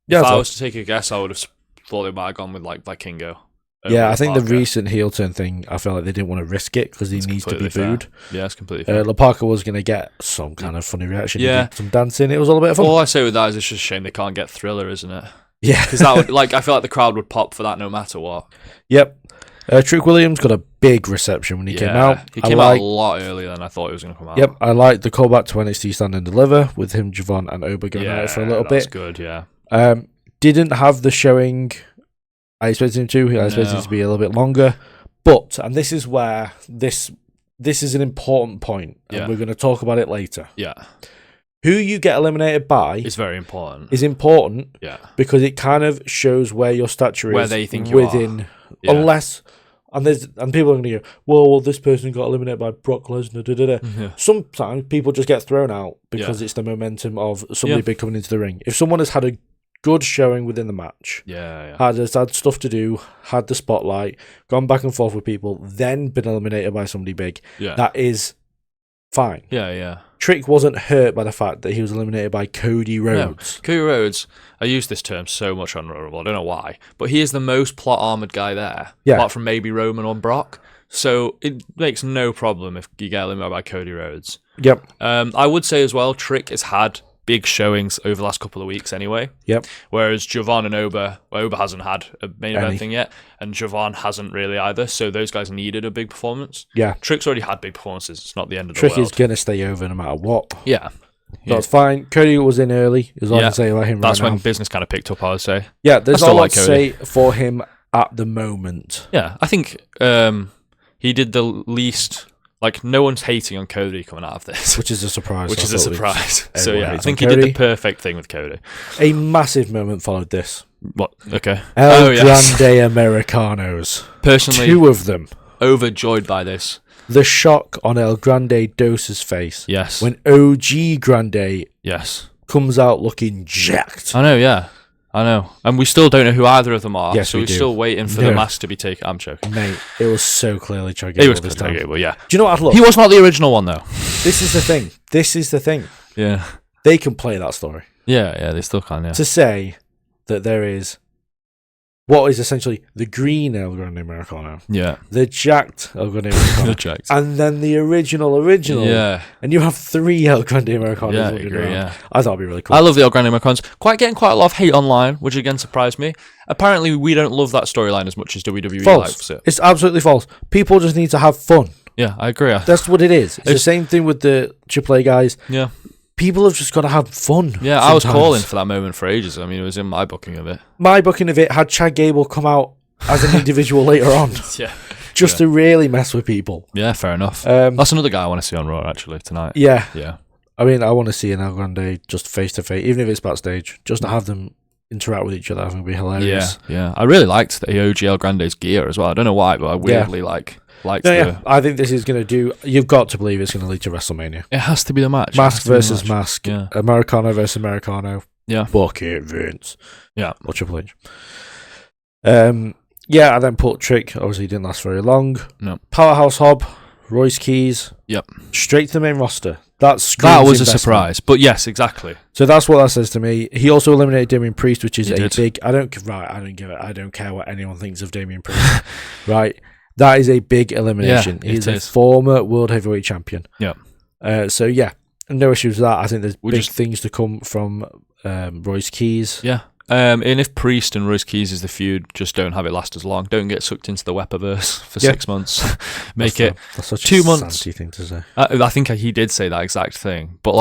Yeah, if I was to take a guess, I would have thought they might have gone with like Vikingo. Yeah, I think the recent heel turn thing, I felt like they didn't want to risk it because he needs to be booed. Yeah, it's completely fair. Parker was going to get some kind of funny reaction. Yeah. He did some dancing. It was all a bit of fun. All I say with that is it's just a shame they can't get Thriller, isn't it? Yeah. Because that would, I feel like the crowd would pop for that no matter what. Yep. Trick Williams got a big reception when he came out. He came out a lot earlier than I thought he was going to come out. Yep, I liked the callback to NXT Stand and Deliver with him, Javon, and Oba going at it for a little bit. That's good, yeah. Didn't have the showing I expected him to. I expected it to be a little bit longer. But, and this is where this is an important point, and we're going to talk about it later. Yeah. Who you get eliminated by is very important. Is important, yeah, because it kind of shows where your stature is, where they think you within, are. Yeah. Unless, and people are going to go, well, this person got eliminated by Brock Lesnar. Da, da, da. Yeah. Sometimes people just get thrown out because it's the momentum of somebody big coming into the ring. If someone has had a good showing within the match, has had stuff to do, had the spotlight, gone back and forth with people, then been eliminated by somebody big, that is fine. Yeah. Trick wasn't hurt by the fact that he was eliminated by Cody Rhodes. No. Cody Rhodes, I use this term so much on Royal Rumble, I don't know why, but he is the most plot-armoured guy there, apart from maybe Roman or Brock. So it makes no problem if you get eliminated by Cody Rhodes. Yep. I would say as well, Trick has had big showings over the last couple of weeks anyway. Yep. Whereas Javon and Oba hasn't had a main event thing yet, and Javon hasn't really either, so those guys needed a big performance. Yeah. Trick's already had big performances. It's not the end of the world. Trick is going to stay over no matter what. Yeah. That's fine. Cody was in early, is all I can say about him. That's right when now. business kind of picked up, I would say. Yeah, there's all I'd say for him at the moment. Yeah, I think he did the least Like, no one's hating on Cody coming out of this. Which is a surprise. Which is a surprise. So, yeah, I think he did the perfect thing with Cody. A massive moment followed this. What? Okay. El Grande Americanos. Personally, 2 of them. Overjoyed by this. The shock on El Grande Dose's face. Yes. When OG Grande comes out looking jacked. I know, yeah. I know. And we still don't know who either of them are. Yes, so we're still waiting for the mask to be taken. I'm joking. Mate, it was so clearly Chad Gable. It was clearly Gable, yeah. Do you know what I'd love? He was not the original one, though. This is the thing. Yeah. They can play that story. Yeah, they still can, yeah. To say that there is what is essentially the green El Grande Americano. Yeah. The jacked El Grande Americano. The jacked. And then the original. Yeah. And you have 3 El Grande Americanos. Yeah, I agree, yeah. I thought it'd be really cool. I love the El Grande Americanos. Getting quite a lot of hate online, which again surprised me. Apparently, we don't love that storyline as much as WWE likes it. It's absolutely false. People just need to have fun. Yeah, I agree. That's what it is. It's the same thing with the AAA guys. Yeah. People have just got to have fun. Yeah, I was calling for that moment for ages. I mean, it was in my booking of it. My booking of it had Chad Gable come out as an individual later on. Yeah. Just to really mess with people. Yeah, fair enough. That's another guy I want to see on Raw, actually, tonight. Yeah. Yeah. I mean, I want to see an El Grande just face-to-face, even if it's backstage, just to have them interact with each other. I think would be hilarious. Yeah. I really liked the OG El Grande's gear as well. I don't know why, but I weirdly liked I think this is going to do... You've got to believe it's going to lead to WrestleMania. It has to be the match. Mask versus mask. Yeah. Americano versus Americano. Yeah. Book it, Vince. Yeah. Or Triple H. Yeah, and then Put Trick. Obviously didn't last very long. No. Powerhouse Hobb. Royce Keys. Yep. Straight to the main roster. That was investment. A surprise. But yes, exactly. So that's what that says to me. He also eliminated Damian Priest, which is big... I don't care what anyone thinks of Damian Priest. Right? That is a big elimination. Yeah, He's a former World Heavyweight Champion. Yeah. So, yeah, no issues with that. I think there's big things to come from Royce Keys. Yeah. And if Priest and Royce Keys is the feud, just don't have it last as long. Don't get sucked into the Wepaverse for 6 months. That's such 2 months. A sanity thing to say. I think he did say that exact thing. But,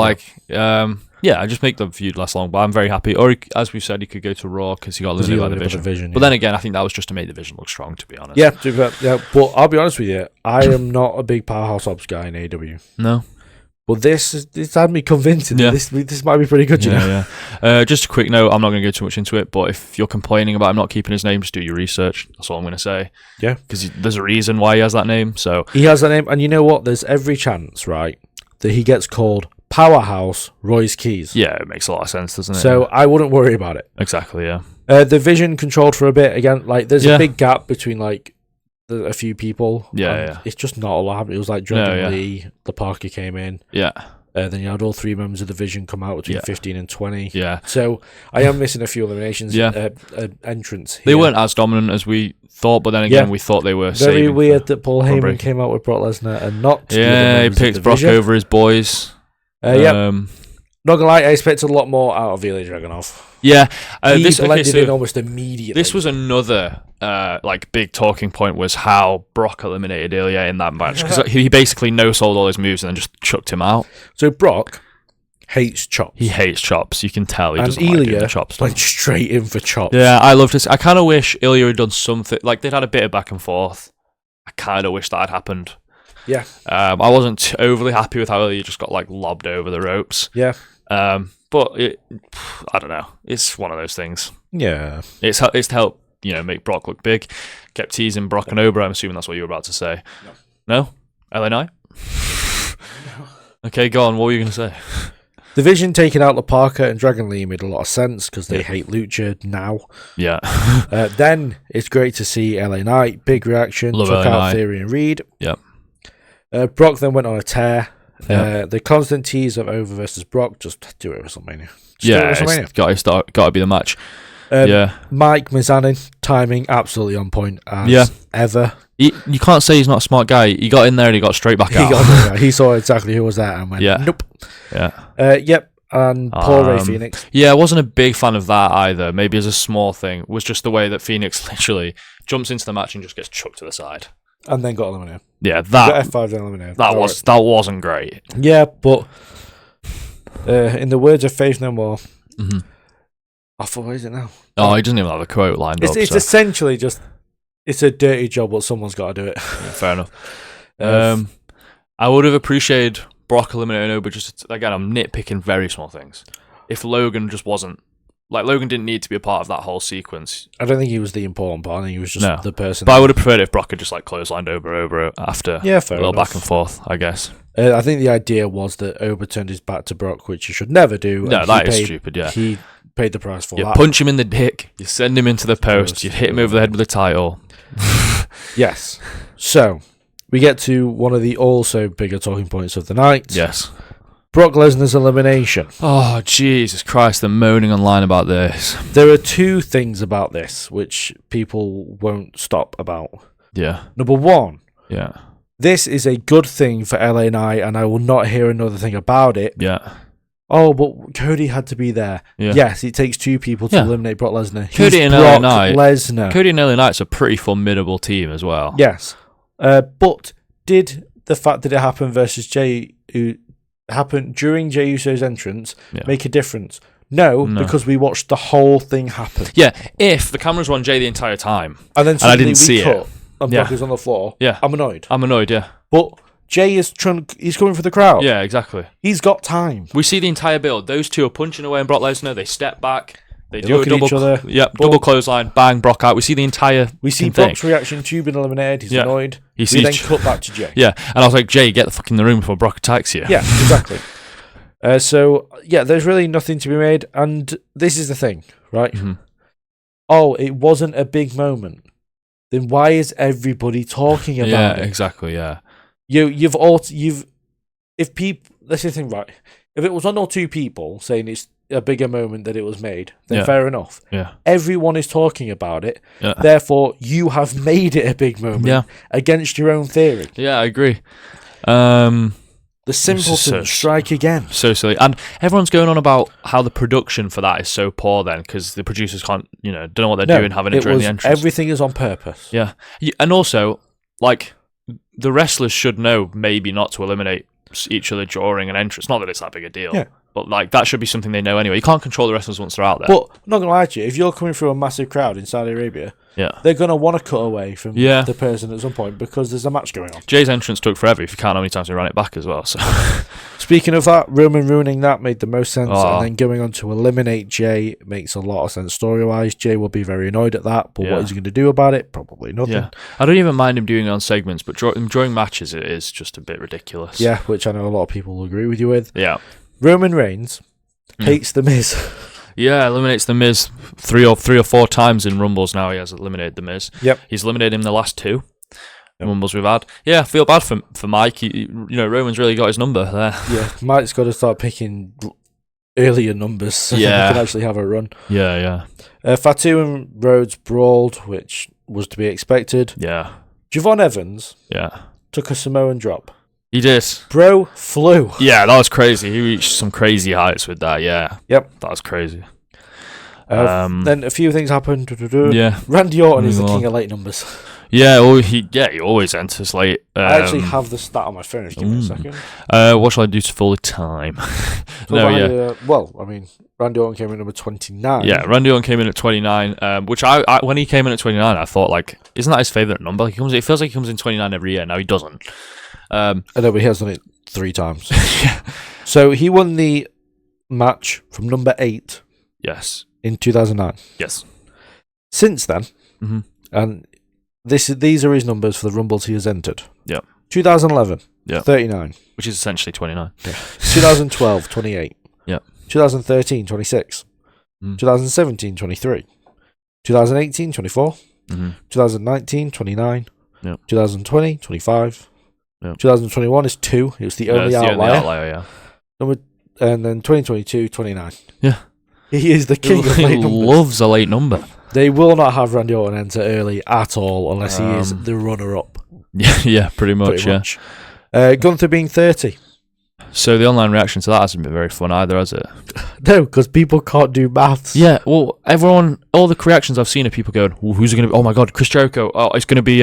I just make the feud last long. But I'm very happy. Or, as we've said, he could go to Raw because he got eliminated by the division. But then again, I think that was just to make the division look strong, to be honest. Yeah, but I'll be honest with you. I am not a big Powerhouse Hobbs guy in AEW. No. But this had me convinced that this might be pretty good, you know? Yeah. Just a quick note, I'm not going to go too much into it, but if you're complaining about him not keeping his name, just do your research. That's all I'm going to say. Yeah. Because there's a reason why he has that name. So he has that name, and you know what? There's every chance, right, that he gets called Powerhouse Royce Keys. Yeah, it makes a lot of sense, doesn't it? So I wouldn't worry about it. Exactly, yeah. The Vision controlled for a bit. Again, there's a big gap between, a few people. Yeah. It's just not a lot happening. It was Dragon Lee, the Parker came in. Yeah. Then you had all 3 members of the Vision come out between 15 and 20. Yeah. So I am missing a few eliminations. Entrants. They weren't as dominant as we thought, but then again, we thought they were. Very weird that Paul Heyman came out with Brock Lesnar and not. Yeah, he picked Brock over his boys. Not gonna lie, I expected a lot more out of Ilya Dragunov. Yeah, he blended in almost immediately. This was another big talking point, was how Brock eliminated Ilya in that match, because he basically no-sold all his moves and then just chucked him out. So Brock hates chops. He hates chops. You can tell he doesn't Ilya like doing the chops. Went straight in for chops. Yeah, I love this. I kind of wish Ilya had done something. They'd had a bit of back and forth. I kind of wish that had happened. Yeah. I wasn't overly happy with how Ilya just got lobbed over the ropes. Yeah. But I don't know. It's one of those things. Yeah. It's to help make Brock look big. Kept teasing Brock and Ober. I'm assuming that's what you were about to say. No? LA Knight? No. Okay, go on. What were you going to say? The Vision taking out the Parker and Dragon Lee made a lot of sense because they hate Lucha now. Yeah. Then it's great to see LA Knight. Big reaction. Love took LA out Knight. Theory and Reed. Yep. Brock then went on a tear. Yep. The constant tease of Over versus Brock, just do it at WrestleMania. It's got to be the match. Mike Mizanin, timing absolutely on point as ever. You can't say he's not a smart guy. He got in there and he got straight back out. He saw exactly who was there and went, nope. Yeah. Yep. And poor Ray Phoenix. Yeah, I wasn't a big fan of that either. Maybe as a small thing. It was just the way that Phoenix literally jumps into the match and just gets chucked to the side. And then got eliminated. Yeah, got F5 eliminated. That wasn't great. Yeah, but in the words of Faith No More, I thought, what is it now? Oh, he doesn't even have a quote lined up. It's essentially just, it's a dirty job, but someone's got to do it. Yeah, fair enough. I would have appreciated Brock eliminating Oba. Just again, I'm nitpicking very small things. If Logan just wasn't Logan didn't need to be a part of that whole sequence. I don't think he was the important part. I think he was just the person. But I would have preferred if Brock had just clotheslined Oba after fair a little enough. back and forth, I guess. I think the idea was that Oba turned his back to Brock, which you should never do. No, that is stupid. Yeah, he paid the price for you that. Punch him in the dick. You send him into the post. You hit him over the head with a title. Yes. So we get to one of the also bigger talking points of the night. Yes. Brock Lesnar's elimination. Oh, Jesus Christ, they're moaning online about this. There are two things about this which people won't stop about. Yeah. Number one. Yeah. This is a good thing for LA Knight, and I will not hear another thing about it. Yeah. Oh, but Cody had to be there. Yeah. Yes, it takes two people to eliminate Brock Lesnar. Cody and Brock LA Knight. Lesnar. Cody and LA Knight's a pretty formidable team as well. Yes. But did the fact that it happened versus Jey, happened during Jey Uso's entrance, make a difference? No, because we watched the whole thing happen. Yeah, if the cameras were on Jey the entire time, and then I didn't see it, and Brock is on the floor, I'm annoyed. Yeah. But Jey is he's coming for the crowd. Yeah, exactly. He's got time. We see the entire build. Those two are punching away on Brock Lesnar. They step back. They do look a double, at each other. Double clothesline, bang, Brock out. We see the entire We see Brock's reaction to being eliminated. He's annoyed. We then cut back to Jey. Yeah, and I was like, Jey, get the fuck in the room before Brock attacks you. Yeah, exactly. There's really nothing to be made. And this is the thing, right? Mm-hmm. Oh, it wasn't a big moment. Then why is everybody talking about it? Yeah, exactly, yeah. If people, that's the thing, right? If it was one or two people saying it's a bigger moment that it was made, then fair enough. Yeah. Everyone is talking about it. Yeah. Therefore, you have made it a big moment against your own theory. Yeah, I agree. The simpletons strike again. So silly. And everyone's going on about how the production for that is so poor then, because the producers can't, don't know what they're doing having it during the entrance. Everything is on purpose. Yeah. And also, the wrestlers should know maybe not to eliminate each other during an entrance. Not that it's that big a deal. Yeah. But that should be something they know anyway. You can't control the wrestlers once they're out there. But I'm not gonna lie to you, if you're coming through a massive crowd in Saudi Arabia, they're gonna want to cut away from the person at some point because there's a match going on. Jay's entrance took forever. If you count how many times he ran it back as well. So, speaking of that, Roman ruining that made the most sense, and then going on to eliminate Jay makes a lot of sense story-wise. Jay will be very annoyed at that, but what is he going to do about it? Probably nothing. Yeah. I don't even mind him doing it on segments, but during matches, it is just a bit ridiculous. Yeah, which I know a lot of people will agree with you with. Yeah, Roman Reigns hates The Miz. Yeah, eliminates The Miz three or four times in Rumbles now. He has eliminated The Miz. Yep. He's eliminated him the last two Rumbles we've had. Yeah, I feel bad for Mike. Roman's really got his number there. Yeah, Mike's got to start picking earlier numbers so he can actually have a run. Yeah, yeah. Fatu and Rhodes brawled, which was to be expected. Yeah. Javon Evans took a Samoan drop. He did. Bro flew. Yeah, that was crazy. He reached some crazy heights with that, yeah. Yep. That was crazy. Then a few things happened. Yeah. Randy Orton is the king of late numbers. Yeah, he always enters late. I actually have the stat on my phone. Give me a second. What shall I do to fill the time? Randy Orton came in number 29. Yeah, Randy Orton came in at 29, which I when he came in at 29, I thought, isn't that his favourite number? It feels like he comes in 29 every year. Now he doesn't. I know, but he has done it 3 times. Yeah. So he won the match from number 8. Yes. In 2009. Yes. Since then, and these are his numbers for the Rumbles he has entered. Yeah. 2011. Yeah. 39. Which is essentially 29. Yeah. 2012, 28. Yeah. 2013, 26. 2017, 23. 2018, 24. 2019, 29. Yeah. 2020, 25. Yeah. 2021 is 2. It was the only outlier. Yeah. And then 2022, 29. Yeah. He is the king of late numbers. He loves a late number. They will not have Randy Orton enter early at all unless he is the runner-up. Yeah, pretty much. Gunther being 30. So the online reaction to that hasn't been very fun either, has it? No, because people can't do maths. Yeah, well, all the reactions I've seen of people going, who's it going to be? Oh my God, Chris Jericho. Oh, it's going to be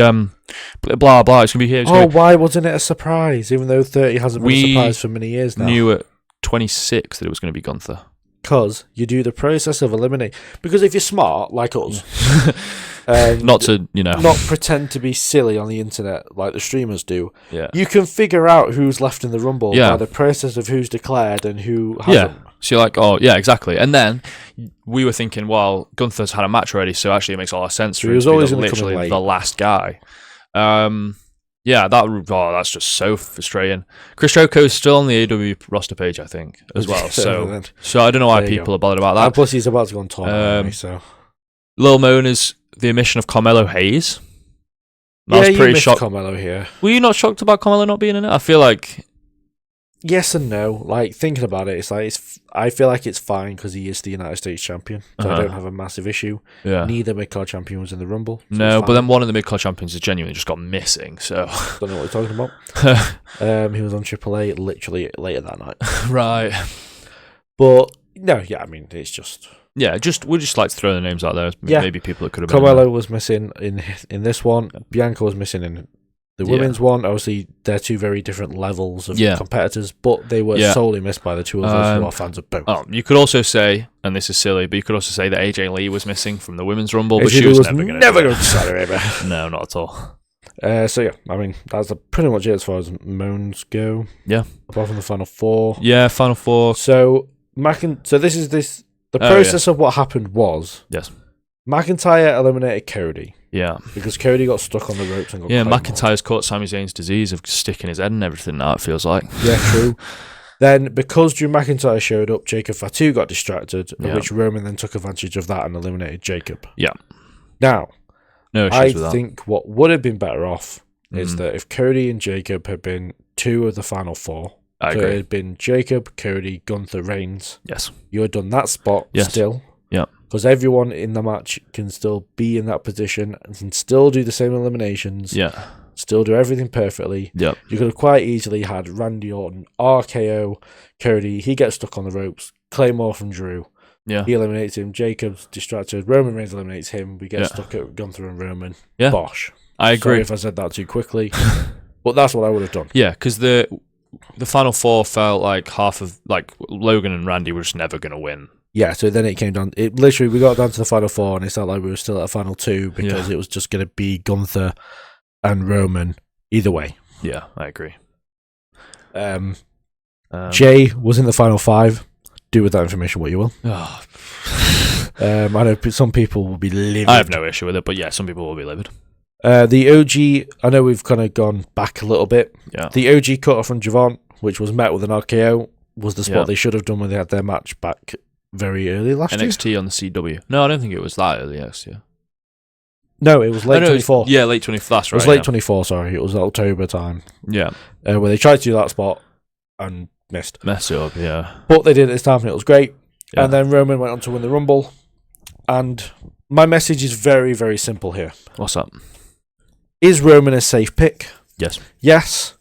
blah, blah, it's going to be here. Why wasn't it a surprise, even though 30 hasn't been a surprise for many years now? We knew at 26 that it was going to be Gunther. Because you do the process of eliminating. Because if you're smart, like us, And not to, not pretend to be silly on the internet like the streamers do. Yeah. You can figure out who's left in the Rumble by the process of who's declared and who hasn't. Yeah. So you're like, oh, yeah, exactly. And then we were thinking, well, Gunther's had a match already, so actually it makes a lot of sense for him to be literally the last guy. Yeah, that's just so frustrating. Chris Jericho is still on the AEW roster page, I think, as well. So I don't know why people are bothered about that. And plus, he's about to go on tour anyway, so. Lil Moan is the omission of Carmelo Hayes. I was pretty shocked. Carmelo here. Were you not shocked about Carmelo not being in it? I feel like yes and no. Like, thinking about it, I feel like it's fine because he is the United States champion, so I don't have a massive issue. Yeah. Neither mid-card champion was in the Rumble. So no, but then one of the mid-card champions has genuinely just got missing, so. Don't know what you're talking about. He was on AAA literally later that night. Right. But, no, yeah, I mean, it's just... Yeah, we just like to throw the names out there. Yeah. Maybe people that could have been. Carmelo was missing in this one. Bianca was missing in the women's one. Obviously, they're two very different levels of competitors, but they were solely missed by the two of us who are fans of both. Oh, you could also say, and this is silly, but you could also say that AJ Lee was missing from the women's Rumble, but she was never going to Saudi Arabia. No, not at all. So yeah, I mean, that's pretty much it as far as moans go. Yeah. Apart from the final four. Yeah, final four. So the process of what happened was McIntyre eliminated Cody. Yeah. Because Cody got stuck on the ropes and got McIntyre's caught Sami Zayn's disease of sticking his head and everything now, it feels like. Yeah, true. Then, because Drew McIntyre showed up, Jacob Fatu got distracted, which Roman then took advantage of that and eliminated Jacob. Yeah. Now, no I think what would have been better off is that if Cody and Jacob had been two of the final four, I agree. It had been Jacob, Cody, Gunther, Reigns. Yes. You had done that spot still. Yeah. Because everyone in the match can still be in that position and can still do the same eliminations. Yeah. Still do everything perfectly. Yep. You could have quite easily had Randy Orton, RKO, Cody. He gets stuck on the ropes. Claymore from Drew. Yeah. He eliminates him. Jacob's distracted. Roman Reigns eliminates him. We get stuck at Gunther and Roman. Yeah. Bosh. I agree. Sorry if I said that too quickly. But that's what I would have done. Yeah, because the final four felt like half of, like, Logan and Randy were just never going to win. Yeah, so then it came down. It literally, we got down to the final four, and it felt like we were still at a final two because it was just going to be Gunther and Roman either way. Yeah, I agree. Jay was in the final five. Do with that information what you will. I know some people will be livid. I have no issue with it, but yeah, some people will be livid. The OG, I know we've kind of gone back a little bit. Yeah. The OG cutoff from Javon, which was met with an RKO, was the spot they should have done when they had their match back very early last year. NXT on the CW. No, I don't think it was that early, actually. No, it was late 24. Yeah, late 24. That's right. It was late 24, sorry. It was October time. Yeah. Where they tried to do that spot and missed. Messed it up, yeah. But they did it this time and it was great. Yeah. And then Roman went on to win the Rumble. And my message is very, very simple here. What's up? Is Roman a safe pick? Yes. Yes.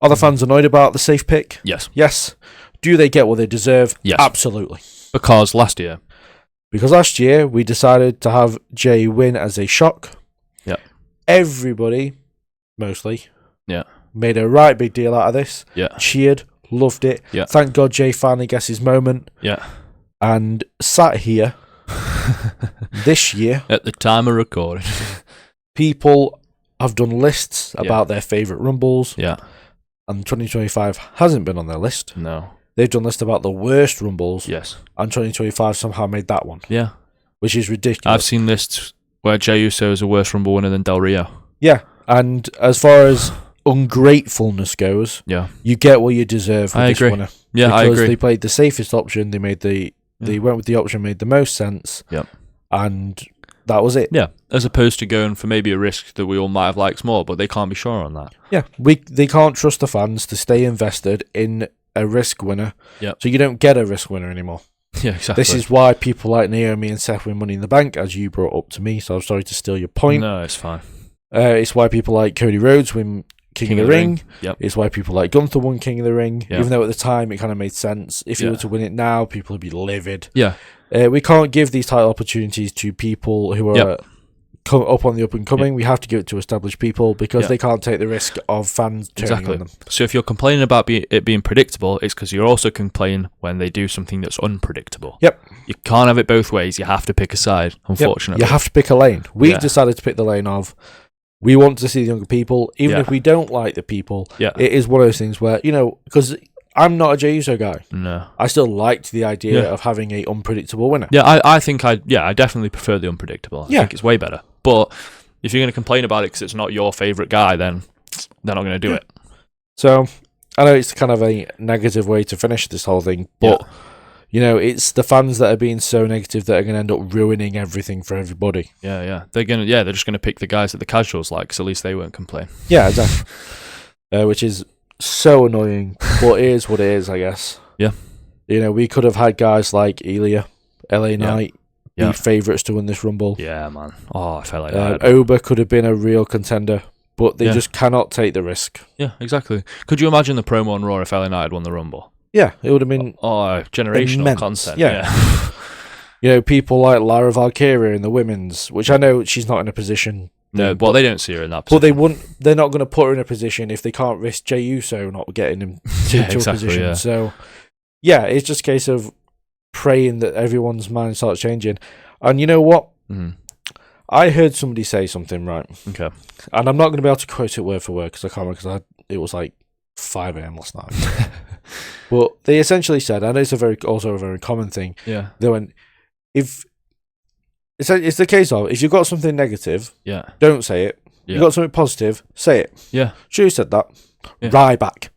Are the fans annoyed about the safe pick? Yes. Yes. Do they get what they deserve? Yes. Absolutely. Because last year we decided to have Jay win as a shock. Yeah. Everybody, mostly, made a right big deal out of this. Yeah. Cheered, loved it. Yeah. Thank God Jay finally gets his moment. Yeah. And sat here this year. At the time of recording. People have done lists about their favourite Rumbles. Yeah. And 2025 hasn't been on their list. No. They've done lists about the worst Rumbles. Yes. And 2025 somehow made that one. Yeah. Which is ridiculous. I've seen lists where Jey Uso is a worse Rumble winner than Del Rio. Yeah. And as far as ungratefulness goes, you get what you deserve with this winner. Yeah, I agree. Because they played the safest option. They went with the option made the most sense. Yep. And that was it. Yeah. As opposed to going for maybe a risk that we all might have liked more, but they can't be sure on that. Yeah. They can't trust the fans to stay invested in a risk winner. Yep. So you don't get a risk winner anymore. Yeah, exactly. This is why people like Naomi and Seth win Money in the Bank, as you brought up to me, so I'm sorry to steal your point. No, it's fine. It's why people like Cody Rhodes win King of the Ring. Yep. It's why people like Gunther won King of the Ring, yep. even though at the time it kind of made sense. If you were to win it now, people would be livid. Yeah. We can't give these title opportunities to people who are come up on the up and coming. We have to give it to established people because they can't take the risk of fans turning on them. So if you're complaining about it being predictable, it's because you're also complaining when they do something that's unpredictable. Yep. You can't have it both ways. You have to pick a side, unfortunately. You have to pick a lane. We've decided to pick the lane of we want to see the younger people, even if we don't like the people. Yeah. It is one of those things where, because I'm not a Jey Uso guy. No. I still liked the idea of having a unpredictable winner. Yeah, I think I definitely prefer the unpredictable. I think it's way better. But if you're going to complain about it because it's not your favourite guy, then they're not going to do it. So, I know it's kind of a negative way to finish this whole thing, but, it's the fans that are being so negative that are going to end up ruining everything for everybody. Yeah. They're just going to pick the guys that the casuals like, because at least they won't complain. Yeah, exactly. Which is so annoying, but it is what it is, I guess. Yeah. We could have had guys like Ilya, LA Knight, be favourites to win this Rumble. Yeah, man. Oh, I felt like that. Oba could have been a real contender, but they just cannot take the risk. Yeah, exactly. Could you imagine the promo on Raw if LA Knight had won the Rumble? Yeah, it would have been generational immense. content. Yeah. People like Lyra Valkyria in the women's, which I know she's not in a position. No, well, they don't see her in that position. But they're not going to put her in a position if they can't risk Jey Uso not getting him into a position. Yeah. So, it's just a case of praying that everyone's mind starts changing. And you know what? Mm. I heard somebody say something, right? Okay. And I'm not going to be able to quote it word for word because I can't, because it was like 5 a.m. last night. But they essentially said, and it's also a very common thing. Yeah. They went, if it's the case of if you've got something negative, don't say it. Yeah. You've got something positive, say it. Yeah. Sure, you said that. Yeah. Ryback.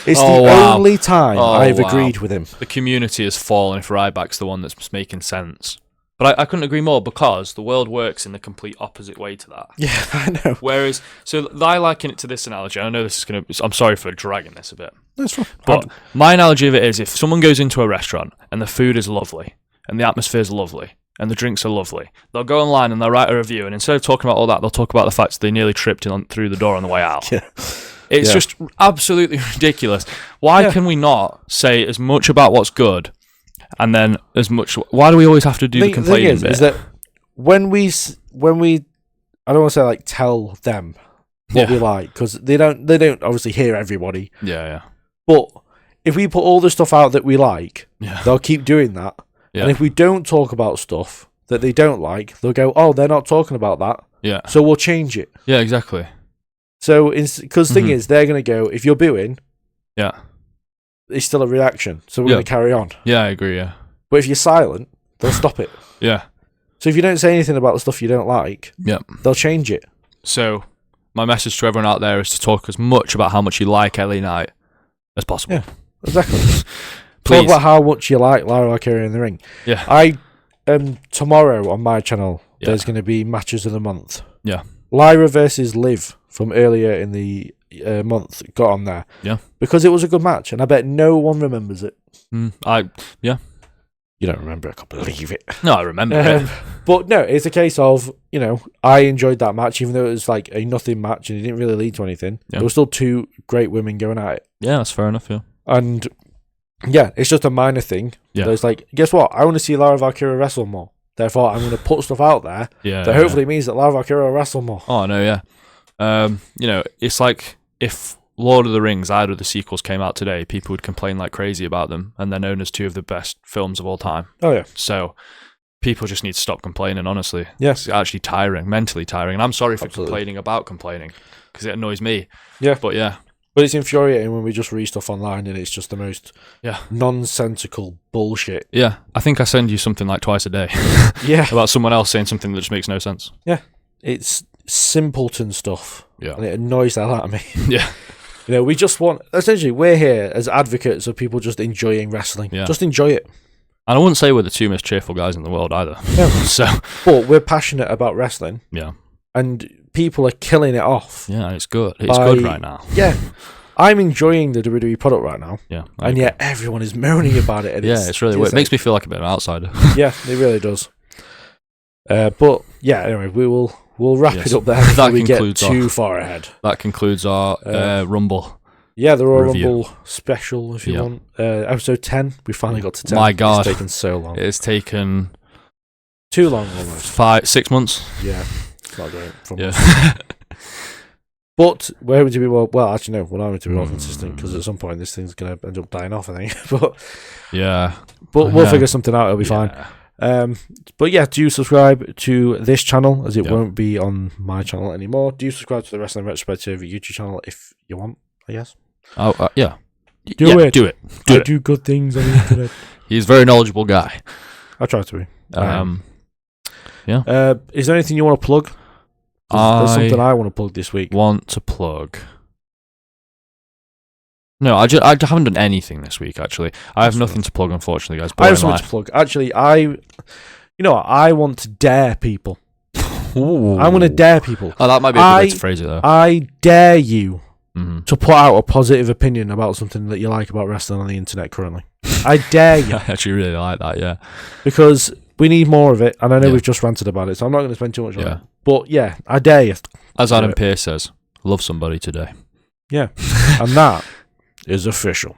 It's the only time I've agreed with him. The community has fallen if Ryback's the one that's making sense. But I couldn't agree more because the world works in the complete opposite way to that. Yeah, I know. Whereas, so I liken it to this analogy. I know this is going to... I'm sorry for dragging this a bit. That's fine. But my analogy of it is if someone goes into a restaurant and the food is lovely and the atmosphere is lovely and the drinks are lovely, they'll go online and they'll write a review, and instead of talking about all that, they'll talk about the fact that they nearly tripped through the door on the way out. Yeah. It's just absolutely ridiculous. Why can we not say as much about what's good and then as much... Why do we always have to do the complaining bit? Is that when we I don't want to say like tell them what we like, because they don't obviously hear everybody. Yeah. But if we put all the stuff out that we like, they'll keep doing that. Yeah. And if we don't talk about stuff that they don't like, they'll go, oh, they're not talking about that. Yeah. So we'll change it. Yeah, exactly. So, because the thing is, they're going to go, if you're booing, it's still a reaction. So we're going to carry on. Yeah, I agree, yeah. But if you're silent, they'll stop it. Yeah. So if you don't say anything about the stuff you don't like, they'll change it. So my message to everyone out there is to talk as much about how much you like LA Knight as possible. Yeah, exactly. Talk about how much you like Lyra Valkyria in the ring. Yeah. Tomorrow on my channel, there's going to be matches of the month. Yeah. Lyra versus Liv from earlier in the month got on there. Yeah. Because it was a good match, and I bet no one remembers it. Yeah. You don't remember it, I can't believe it. No, I remember it. But no, it's a case of, I enjoyed that match, even though it was like a nothing match and it didn't really lead to anything. Yeah. There were still two great women going at it. Yeah, that's fair enough, yeah. And it's just a minor thing. Yeah. It's like, guess what? I want to see Lyra Valkyria wrestle more. Therefore, I'm going to put stuff out there that hopefully means that Lyra Valkyria will wrestle more. Oh, no, yeah. It's like if Lord of the Rings, either of the sequels came out today, people would complain like crazy about them, and they're known as two of the best films of all time. Oh, yeah. So people just need to stop complaining, honestly. Yes. It's actually tiring, mentally tiring. And I'm sorry for complaining about complaining, because it annoys me. Yeah. But yeah. But it's infuriating when we just read stuff online and it's just the most nonsensical bullshit. Yeah. I think I send you something like twice a day. About someone else saying something that just makes no sense. Yeah. It's simpleton stuff. Yeah. And it annoys the hell out of me. Yeah. We just want... Essentially, we're here as advocates of people just enjoying wrestling. Yeah. Just enjoy it. And I wouldn't say we're the two most cheerful guys in the world either. No. So, but we're passionate about wrestling. Yeah. And people are killing it off. Yeah, it's good. It's good right now. Yeah. I'm enjoying the WWE product right now. Yeah. And yet everyone is moaning about it. And it's really weird. It makes me feel like a bit of an outsider. Yeah, it really does. But yeah, anyway, we'll wrap it up there before we get too far ahead. That concludes our Rumble. Yeah, the Royal Rumble special, if you want. Episode 10, we finally got to 10. My God. It's taken so long. It has taken Too long, almost. 6 months. Yeah, it's not great. Yeah. But we're hoping to be well, actually, no, we're not hoping to be more consistent because at some point this thing's going to end up dying off, I think. But we'll figure something out. It'll be fine. But yeah, do subscribe to this channel as it won't be on my channel anymore. Do subscribe to the Wrestling Retrospective YouTube channel if you want, I guess. Oh, yeah. Do it. I do good things on the internet. He's a very knowledgeable guy. I try to be. Yeah. Is there anything you want to plug? There's something I want to plug this week. Want to plug? No, I haven't done anything this week. Actually, I have nothing to plug, unfortunately, guys. I have something to plug. Actually, I want to dare people. Ooh. I want to dare people. Oh, that might be a good way to phrase it, though. I dare you to put out a positive opinion about something that you like about wrestling on the internet currently. I dare you. I actually really like that. Yeah, because we need more of it, and I know we've just ranted about it, so I'm not going to spend too much on it. But yeah, I dare you. As Adam Pearce says, love somebody today. Yeah, and that is official.